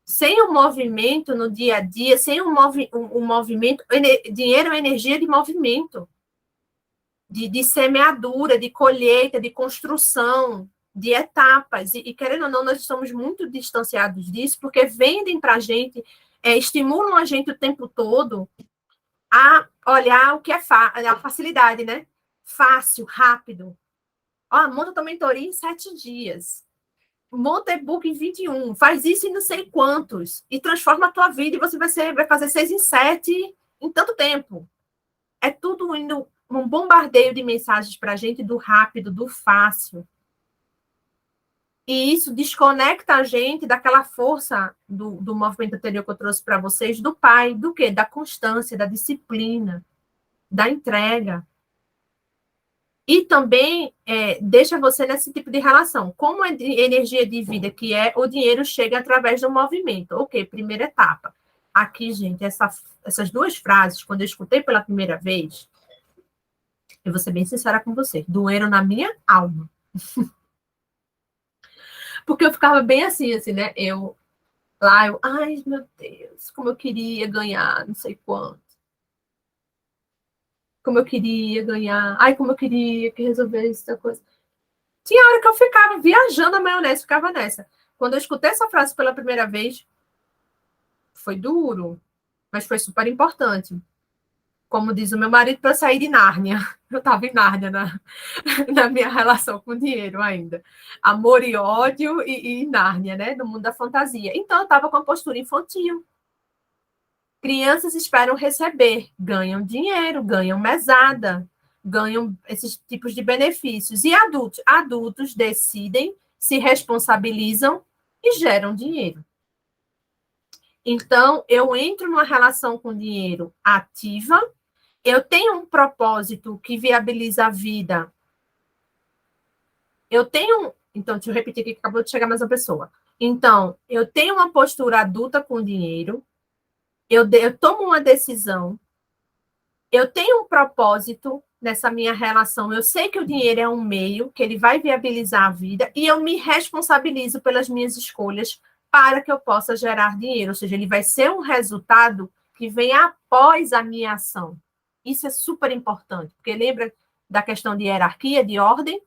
Sem o movimento no dia a dia, sem o movimento, dinheiro é energia de movimento, de semeadura, de colheita, de construção, de etapas. E querendo ou não, nós estamos muito distanciados disso, porque vendem para a gente, estimulam a gente o tempo todo a olhar o que é a facilidade, né? Fácil, rápido. Ó, monta tua mentoria em 7 dias. Monta e-book em 21, faz isso em não sei quantos, e transforma a tua vida, e você vai fazer 6 em 7 em tanto tempo. É tudo indo um bombardeio de mensagens para a gente do rápido, do fácil. E isso desconecta a gente daquela força do movimento anterior que eu trouxe para vocês, do pai, do quê? Da constância, da disciplina, da entrega. E também deixa você nesse tipo de relação. Como é energia de vida que é, o dinheiro chega através do movimento. Ok, primeira etapa. Aqui, gente, essas duas frases, quando eu escutei pela primeira vez, eu vou ser bem sincera com você, doeram na minha alma. Porque eu ficava bem assim, né? Ai, meu Deus, como eu queria ganhar, não sei quanto. Como eu queria ganhar. Ai, como eu queria que resolvesse essa coisa. Tinha hora que eu ficava viajando a maionese, ficava nessa. Quando eu escutei essa frase pela primeira vez, foi duro, mas foi super importante. Como diz o meu marido, para sair de Nárnia. Eu estava em Nárnia na minha relação com o dinheiro ainda. Amor e ódio e Nárnia, né? No mundo da fantasia. Então, eu estava com a postura infantil. Crianças esperam receber, ganham dinheiro, ganham mesada, ganham esses tipos de benefícios. E adultos decidem, se responsabilizam e geram dinheiro. Então, eu entro numa relação com dinheiro ativa, eu tenho um propósito que viabiliza a vida. Então, deixa eu repetir aqui que acabou de chegar mais uma pessoa. Então, eu tenho uma postura adulta com dinheiro, eu tomo uma decisão, eu tenho um propósito nessa minha relação. Eu sei que o dinheiro é um meio, que ele vai viabilizar a vida, e eu me responsabilizo pelas minhas escolhas para que eu possa gerar dinheiro. Ou seja, ele vai ser um resultado que vem após a minha ação. Isso é super importante, porque lembra da questão de hierarquia, de ordem?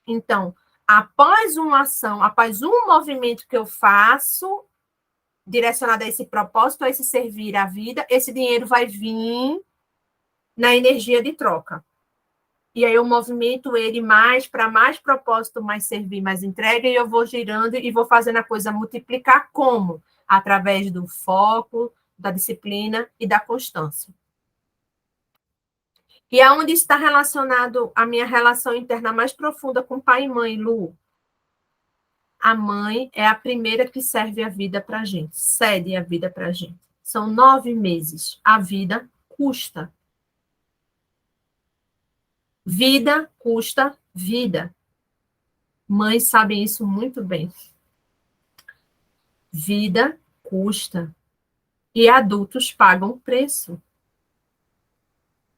Então, após uma ação, após um movimento que eu faço, direcionado a esse propósito, a esse servir à vida, esse dinheiro vai vir na energia de troca. E aí eu movimento ele mais para mais propósito, mais servir, mais entrega, e eu vou girando e vou fazendo a coisa multiplicar como? Através do foco, da disciplina e da constância. E aonde está relacionado a minha relação interna mais profunda com pai e mãe, Lu? A mãe é a primeira que serve a vida para a gente, cede a vida para a gente. São 9 meses. A vida custa. Vida custa vida. Mães sabem isso muito bem. Vida custa. E adultos pagam preço.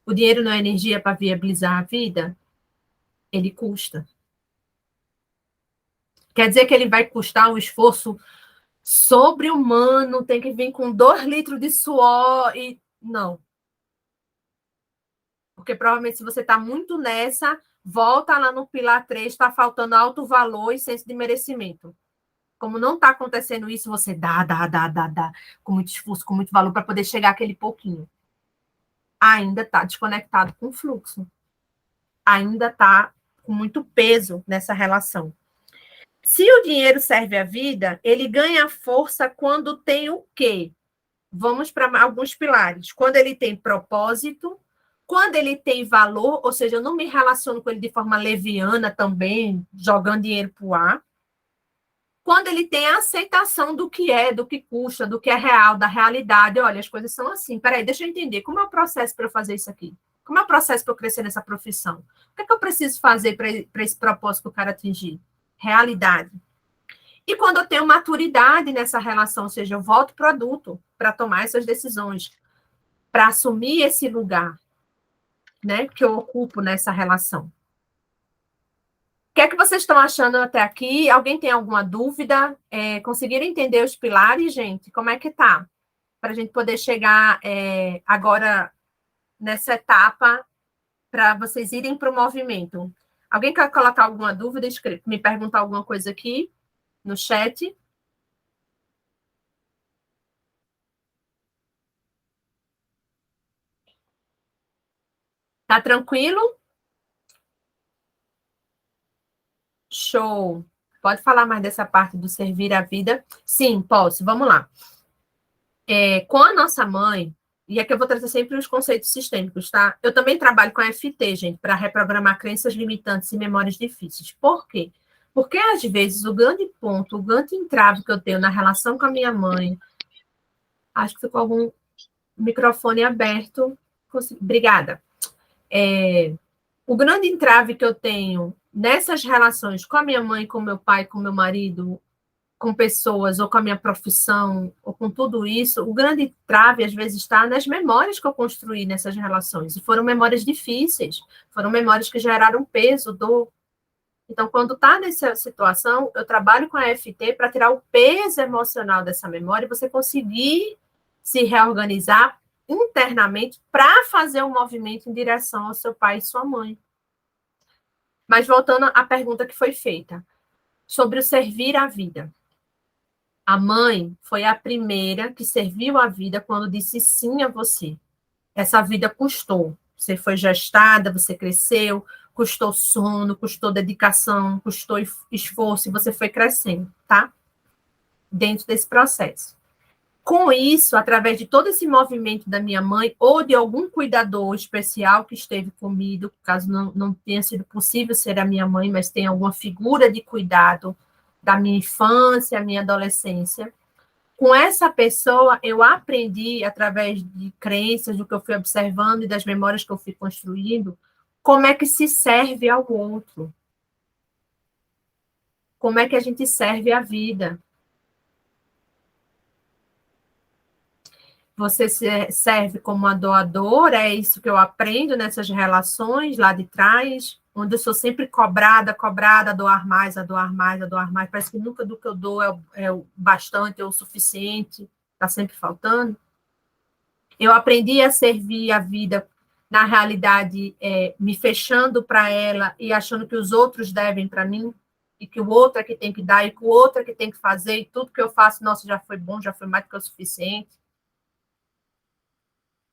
O dinheiro não é energia para viabilizar a vida? Ele custa. Quer dizer que ele vai custar um esforço sobre-humano, tem que vir com 2 litros de suor e... Não. Porque provavelmente se você está muito nessa, volta lá no pilar 3, está faltando alto valor e senso de merecimento. Como não está acontecendo isso, você dá, com muito esforço, com muito valor, para poder chegar aquele pouquinho. Ainda está desconectado com o fluxo. Ainda está com muito peso nessa relação. Se o dinheiro serve à vida, ele ganha força quando tem o quê? Vamos para alguns pilares. Quando ele tem propósito, quando ele tem valor, ou seja, eu não me relaciono com ele de forma leviana também, jogando dinheiro para o ar. Quando ele tem a aceitação do que é, do que custa, do que é real, da realidade. Olha, as coisas são assim. Peraí, deixa eu entender. Como é o processo para eu fazer isso aqui? Como é o processo para eu crescer nessa profissão? O que é que eu preciso fazer para esse propósito que eu quero atingir? Realidade. E quando eu tenho maturidade nessa relação, ou seja, eu volto para o adulto para tomar essas decisões, para assumir esse lugar, né, que eu ocupo nessa relação. O que é que vocês estão achando até aqui? Alguém tem alguma dúvida? Conseguiram entender os pilares, gente? Como é que tá? Para a gente poder chegar agora nessa etapa para vocês irem para o movimento. Alguém quer colocar alguma dúvida? Me perguntar alguma coisa aqui no chat? Tá tranquilo? Show. Pode falar mais dessa parte do servir a vida? Sim, posso. Vamos lá. Com a nossa mãe, e aqui eu vou trazer sempre os conceitos sistêmicos, tá? Eu também trabalho com a FT, gente, para reprogramar crenças limitantes e memórias difíceis. Por quê? Porque, às vezes, o grande ponto, o grande entrave que eu tenho na relação com a minha mãe, acho que ficou algum microfone aberto. Obrigada. O grande entrave que eu tenho nessas relações com a minha mãe, com meu pai, com meu marido, com pessoas, ou com a minha profissão, ou com tudo isso, o grande entrave, às vezes, está nas memórias que eu construí nessas relações. E foram memórias difíceis, foram memórias que geraram peso, dor. Então, quando está nessa situação, eu trabalho com a EFT para tirar o peso emocional dessa memória e você conseguir se reorganizar internamente para fazer um movimento em direção ao seu pai e sua mãe. Mas voltando à pergunta que foi feita, sobre o servir à vida. A mãe foi a primeira que serviu a vida quando disse sim a você. Essa vida custou. Você foi gestada, você cresceu, custou sono, custou dedicação, custou esforço, e você foi crescendo, tá? Dentro desse processo. Com isso, através de todo esse movimento da minha mãe, ou de algum cuidador especial que esteve comigo, caso não tenha sido possível ser a minha mãe, mas tem alguma figura de cuidado da minha infância, minha adolescência, com essa pessoa, eu aprendi, através de crenças, do que eu fui observando e das memórias que eu fui construindo, como é que se serve ao outro. Como é que a gente serve a vida. Você serve como uma doadora, é isso que eu aprendo nessas relações lá de trás, onde eu sou sempre cobrada, a doar mais, a doar mais, a doar mais. Parece que nunca do que eu dou é o bastante, é o suficiente, está sempre faltando. Eu aprendi a servir a vida, na realidade, me fechando para ela e achando que os outros devem para mim, e que o outro é que tem que dar, e que o outro é que tem que fazer, e tudo que eu faço, nossa, já foi bom, já foi mais do que o suficiente.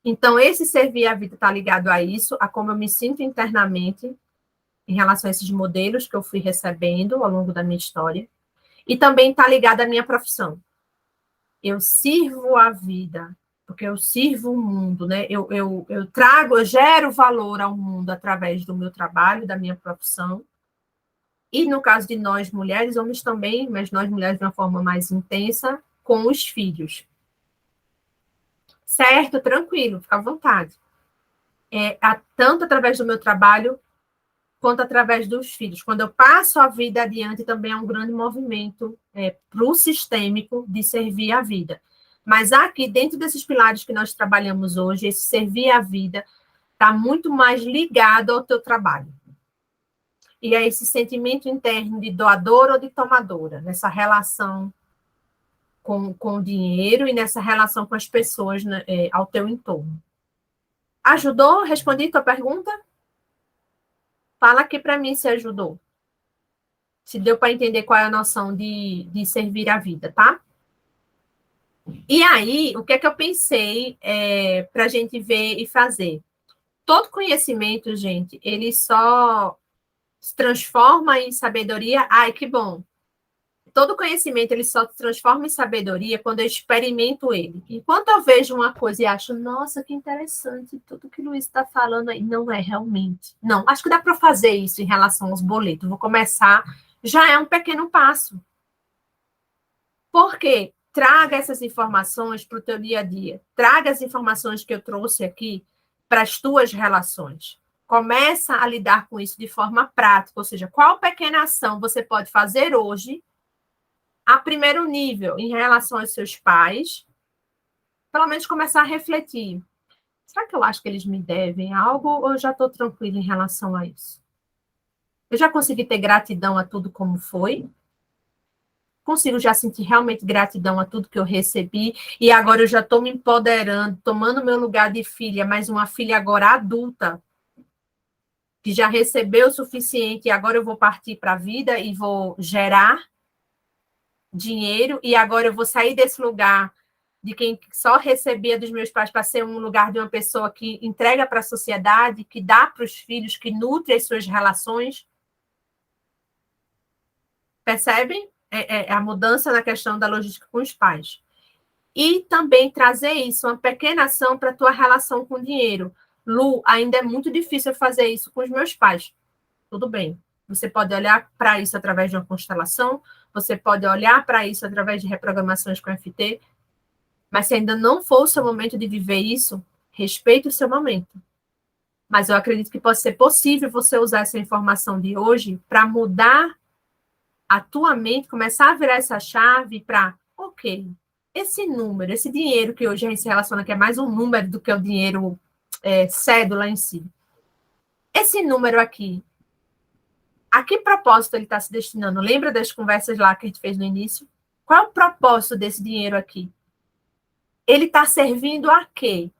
Então, esse servir a vida está ligado a isso, a como eu me sinto internamente em relação a esses modelos que eu fui recebendo ao longo da minha história, e também está ligado à minha profissão. Eu sirvo a vida, porque eu sirvo o mundo, né? Eu gero valor ao mundo através do meu trabalho, da minha profissão. E no caso de nós mulheres, homens também, mas nós mulheres de uma forma mais intensa, com os filhos. Certo, tranquilo, fica à vontade. Tanto através do meu trabalho, quanto através dos filhos. Quando eu passo a vida adiante, também é um grande movimento para o sistêmico de servir a vida. Mas aqui, dentro desses pilares que nós trabalhamos hoje, esse servir a vida está muito mais ligado ao teu trabalho. E é esse sentimento interno de doadora ou de tomadora, nessa relação com o dinheiro e nessa relação com as pessoas, né, ao teu entorno. Ajudou? Respondi tua pergunta? Fala aqui para mim se ajudou. Se deu para entender qual é a noção de servir a vida, tá? E aí, o que é que eu pensei para a gente ver e fazer? Todo conhecimento, gente, ele só se transforma em sabedoria. Ai, que bom! Todo conhecimento, ele só se transforma em sabedoria quando eu experimento ele. Enquanto eu vejo uma coisa e acho, nossa, que interessante, tudo que o Luiz está falando aí, não é realmente. Não, acho que dá para fazer isso em relação aos boletos. Vou começar, já é um pequeno passo. Por quê? Traga essas informações para o teu dia a dia. Traga as informações que eu trouxe aqui para as tuas relações. Começa a lidar com isso de forma prática, ou seja, qual pequena ação você pode fazer hoje a primeiro nível em relação aos seus pais, pelo menos começar a refletir. Será que eu acho que eles me devem algo ou eu já estou tranquila em relação a isso? Eu já consegui ter gratidão a tudo como foi? Consigo já sentir realmente gratidão a tudo que eu recebi e agora eu já estou me empoderando, tomando meu lugar de filha, mas uma filha agora adulta, que já recebeu o suficiente e agora eu vou partir para a vida e vou gerar dinheiro e agora eu vou sair desse lugar de quem só recebia dos meus pais para ser um lugar de uma pessoa que entrega para a sociedade, que dá para os filhos, que nutre as suas relações. Percebem? A mudança na questão da logística com os pais. E também trazer isso, uma pequena ação para a tua relação com o dinheiro. Lu, ainda é muito difícil fazer isso com os meus pais. Tudo bem. Você pode olhar para isso através de uma constelação, você pode olhar para isso através de reprogramações com FT, mas se ainda não for o seu momento de viver isso, respeite o seu momento. Mas eu acredito que pode ser possível você usar essa informação de hoje para mudar a tua mente, começar a virar essa chave para, ok, esse número, esse dinheiro que hoje a gente se relaciona, que é mais um número do que o dinheiro cédula em si. Esse número aqui, a que propósito ele está se destinando? Lembra das conversas lá que a gente fez no início? Qual é o propósito desse dinheiro aqui? Ele está servindo a quê?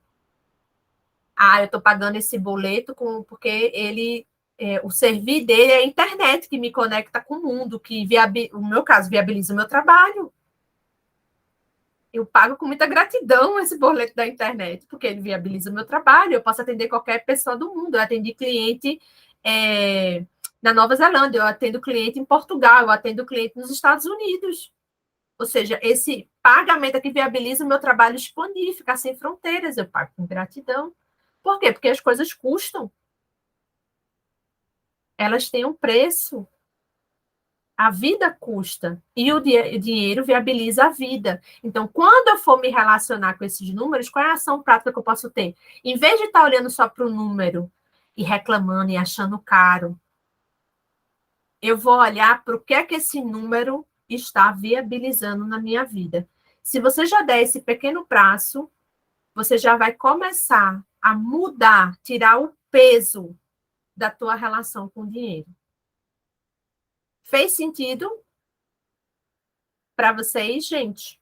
Eu estou pagando esse boleto porque o servir dele é a internet que me conecta com o mundo, que, no meu caso, viabiliza o meu trabalho. Eu pago com muita gratidão esse boleto da internet, porque ele viabiliza o meu trabalho. Eu posso atender qualquer pessoa do mundo. Eu atendi cliente na Nova Zelândia, eu atendo cliente em Portugal, eu atendo cliente nos Estados Unidos. Ou seja, esse pagamento aqui viabiliza o meu trabalho expandir, ficar sem fronteiras. Eu pago com gratidão. Por quê? Porque as coisas custam. Elas têm um preço. A vida custa. E o dinheiro viabiliza a vida. Então, quando eu for me relacionar com esses números, qual é a ação prática que eu posso ter? Em vez de estar olhando só para o número e reclamando e achando caro, eu vou olhar para o que é que esse número está viabilizando na minha vida. Se você já der esse pequeno prazo, você já vai começar a mudar, tirar o peso da tua relação com o dinheiro. Fez sentido para vocês, gente?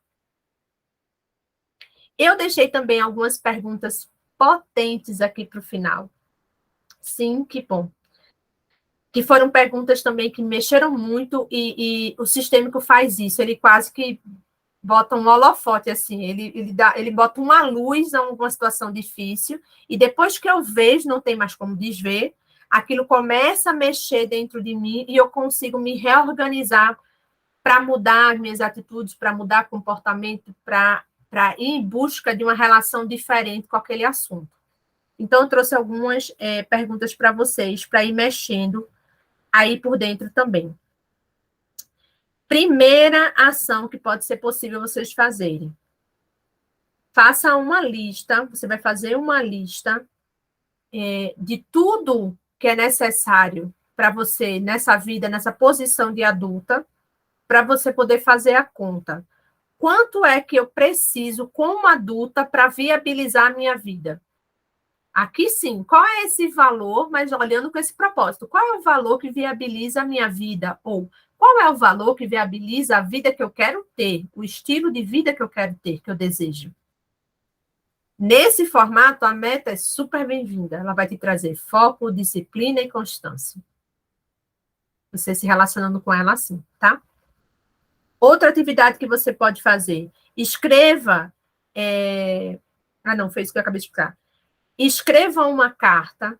Eu deixei também algumas perguntas potentes aqui para o final. Sim, que bom. Que foram perguntas também que mexeram muito e o sistêmico faz isso. Ele quase que bota um holofote, assim. Ele bota uma luz a uma situação difícil e depois que eu vejo, não tem mais como desver, aquilo começa a mexer dentro de mim e eu consigo me reorganizar para mudar as minhas atitudes, para mudar comportamento, para ir em busca de uma relação diferente com aquele assunto. Então, eu trouxe algumas perguntas para vocês, para ir mexendo aí por dentro também. Primeira ação que pode ser possível vocês fazerem. Faça uma lista, você vai fazer uma lista de tudo que é necessário para você nessa vida, nessa posição de adulta, para você poder fazer a conta. Quanto é que eu preciso, como adulta, para viabilizar a minha vida? Aqui sim, qual é esse valor, mas olhando com esse propósito? Qual é o valor que viabiliza a minha vida? Ou qual é o valor que viabiliza a vida que eu quero ter, o estilo de vida que eu quero ter, que eu desejo? Nesse formato, a meta é super bem-vinda. Ela vai te trazer foco, disciplina e constância. Você se relacionando com ela assim, tá? Outra atividade que você pode fazer, escreva... não, foi isso que eu acabei de explicar. Escreva uma carta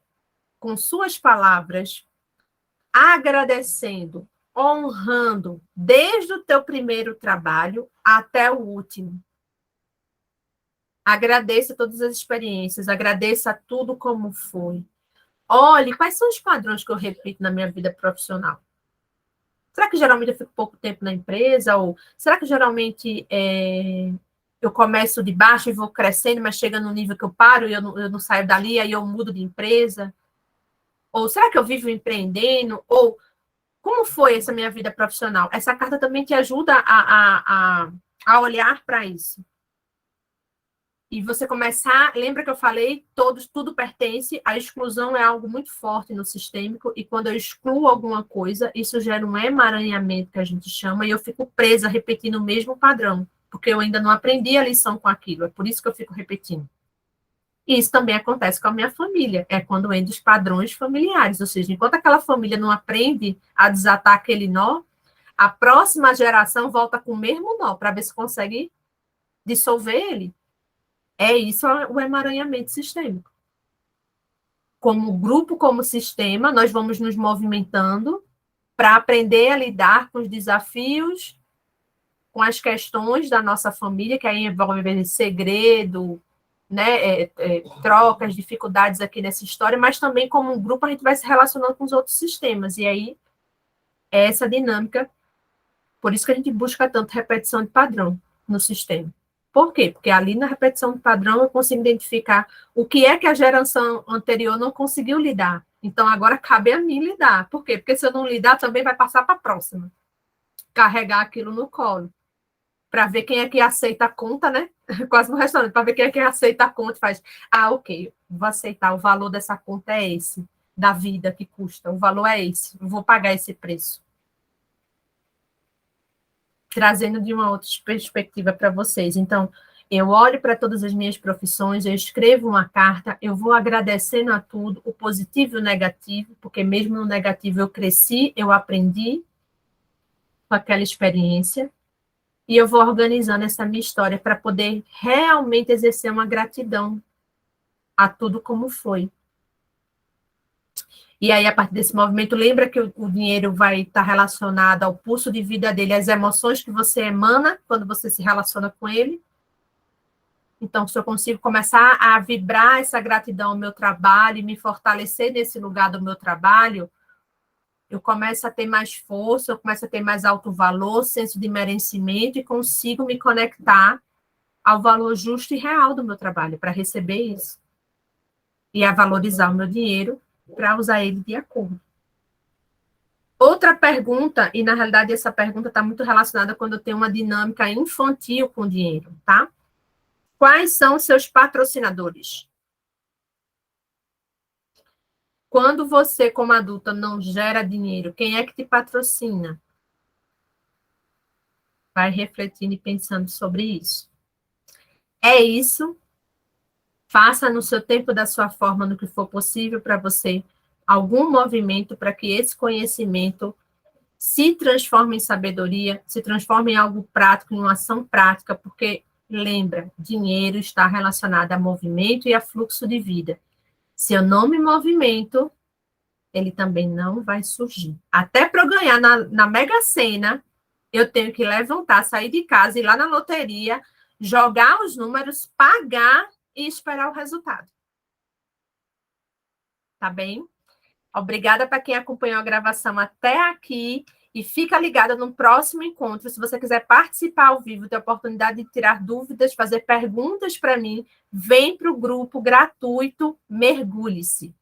com suas palavras, agradecendo, honrando, desde o teu primeiro trabalho até o último. Agradeça todas as experiências, agradeça tudo como foi. Olhe, quais são os padrões que eu repito na minha vida profissional? Será que geralmente eu fico pouco tempo na empresa? Ou será que geralmente eu começo de baixo e vou crescendo, mas chega no nível que eu paro e eu não saio dali, aí eu mudo de empresa? Ou será que eu vivo empreendendo? Ou como foi essa minha vida profissional? Essa carta também te ajuda a olhar para isso. E você começar, lembra que eu falei, tudo pertence, a exclusão é algo muito forte no sistêmico, e quando eu excluo alguma coisa, isso gera um emaranhamento, que a gente chama, e eu fico presa, repetindo o mesmo padrão, porque eu ainda não aprendi a lição com aquilo, é por isso que eu fico repetindo. E isso também acontece com a minha família, é quando entra os padrões familiares, ou seja, enquanto aquela família não aprende a desatar aquele nó, a próxima geração volta com o mesmo nó, para ver se consegue dissolver ele. É isso o emaranhamento sistêmico. Como grupo, como sistema, nós vamos nos movimentando para aprender a lidar com os desafios, com as questões da nossa família, que aí envolve segredo, né, trocas, dificuldades aqui nessa história, mas também como um grupo a gente vai se relacionando com os outros sistemas, e aí é essa dinâmica, por isso que a gente busca tanto repetição de padrão no sistema. Por quê? Porque ali na repetição do padrão eu consigo identificar o que é que a geração anterior não conseguiu lidar. Então, agora cabe a mim lidar. Por quê? Porque se eu não lidar, também vai passar para a próxima. Carregar aquilo no colo. Para ver quem é que aceita a conta, né? Quase no restaurante, para ver quem é que aceita a conta e faz, ok, vou aceitar, o valor dessa conta é esse, da vida que custa, o valor é esse, eu vou pagar esse preço. Trazendo de uma outra perspectiva para vocês. Então, eu olho para todas as minhas profissões, eu escrevo uma carta, eu vou agradecendo a tudo, o positivo e o negativo, porque mesmo no negativo eu cresci, eu aprendi com aquela experiência, e eu vou organizando essa minha história para poder realmente exercer uma gratidão a tudo como foi. E aí, a partir desse movimento, lembra que o dinheiro vai estar relacionado ao pulso de vida dele, às emoções que você emana quando você se relaciona com ele. Então, se eu consigo começar a vibrar essa gratidão ao meu trabalho e me fortalecer nesse lugar do meu trabalho, eu começo a ter mais força, eu começo a ter mais alto valor, senso de merecimento e consigo me conectar ao valor justo e real do meu trabalho para receber isso. E a valorizar o meu dinheiro para usar ele de acordo. Outra pergunta, e na realidade essa pergunta está muito relacionada quando eu tenho uma dinâmica infantil com o dinheiro, tá? Quais são os seus patrocinadores? Quando você, como adulta, não gera dinheiro, quem é que te patrocina? Vai refletindo e pensando sobre isso. É isso. Faça no seu tempo, da sua forma, no que for possível para você, algum movimento para que esse conhecimento se transforme em sabedoria, se transforme em algo prático, em uma ação prática, porque, lembra, dinheiro está relacionado a movimento e a fluxo de vida. Se eu não me movimento, ele também não vai surgir. Até para eu ganhar na Mega Sena, eu tenho que levantar, sair de casa, ir lá na loteria, jogar os números, pagar e esperar o resultado. Tá bem? Obrigada para quem acompanhou a gravação até aqui e fica ligada no próximo encontro. Se você quiser participar ao vivo, ter a oportunidade de tirar dúvidas, fazer perguntas para mim, vem para o grupo gratuito Mergulhe-se.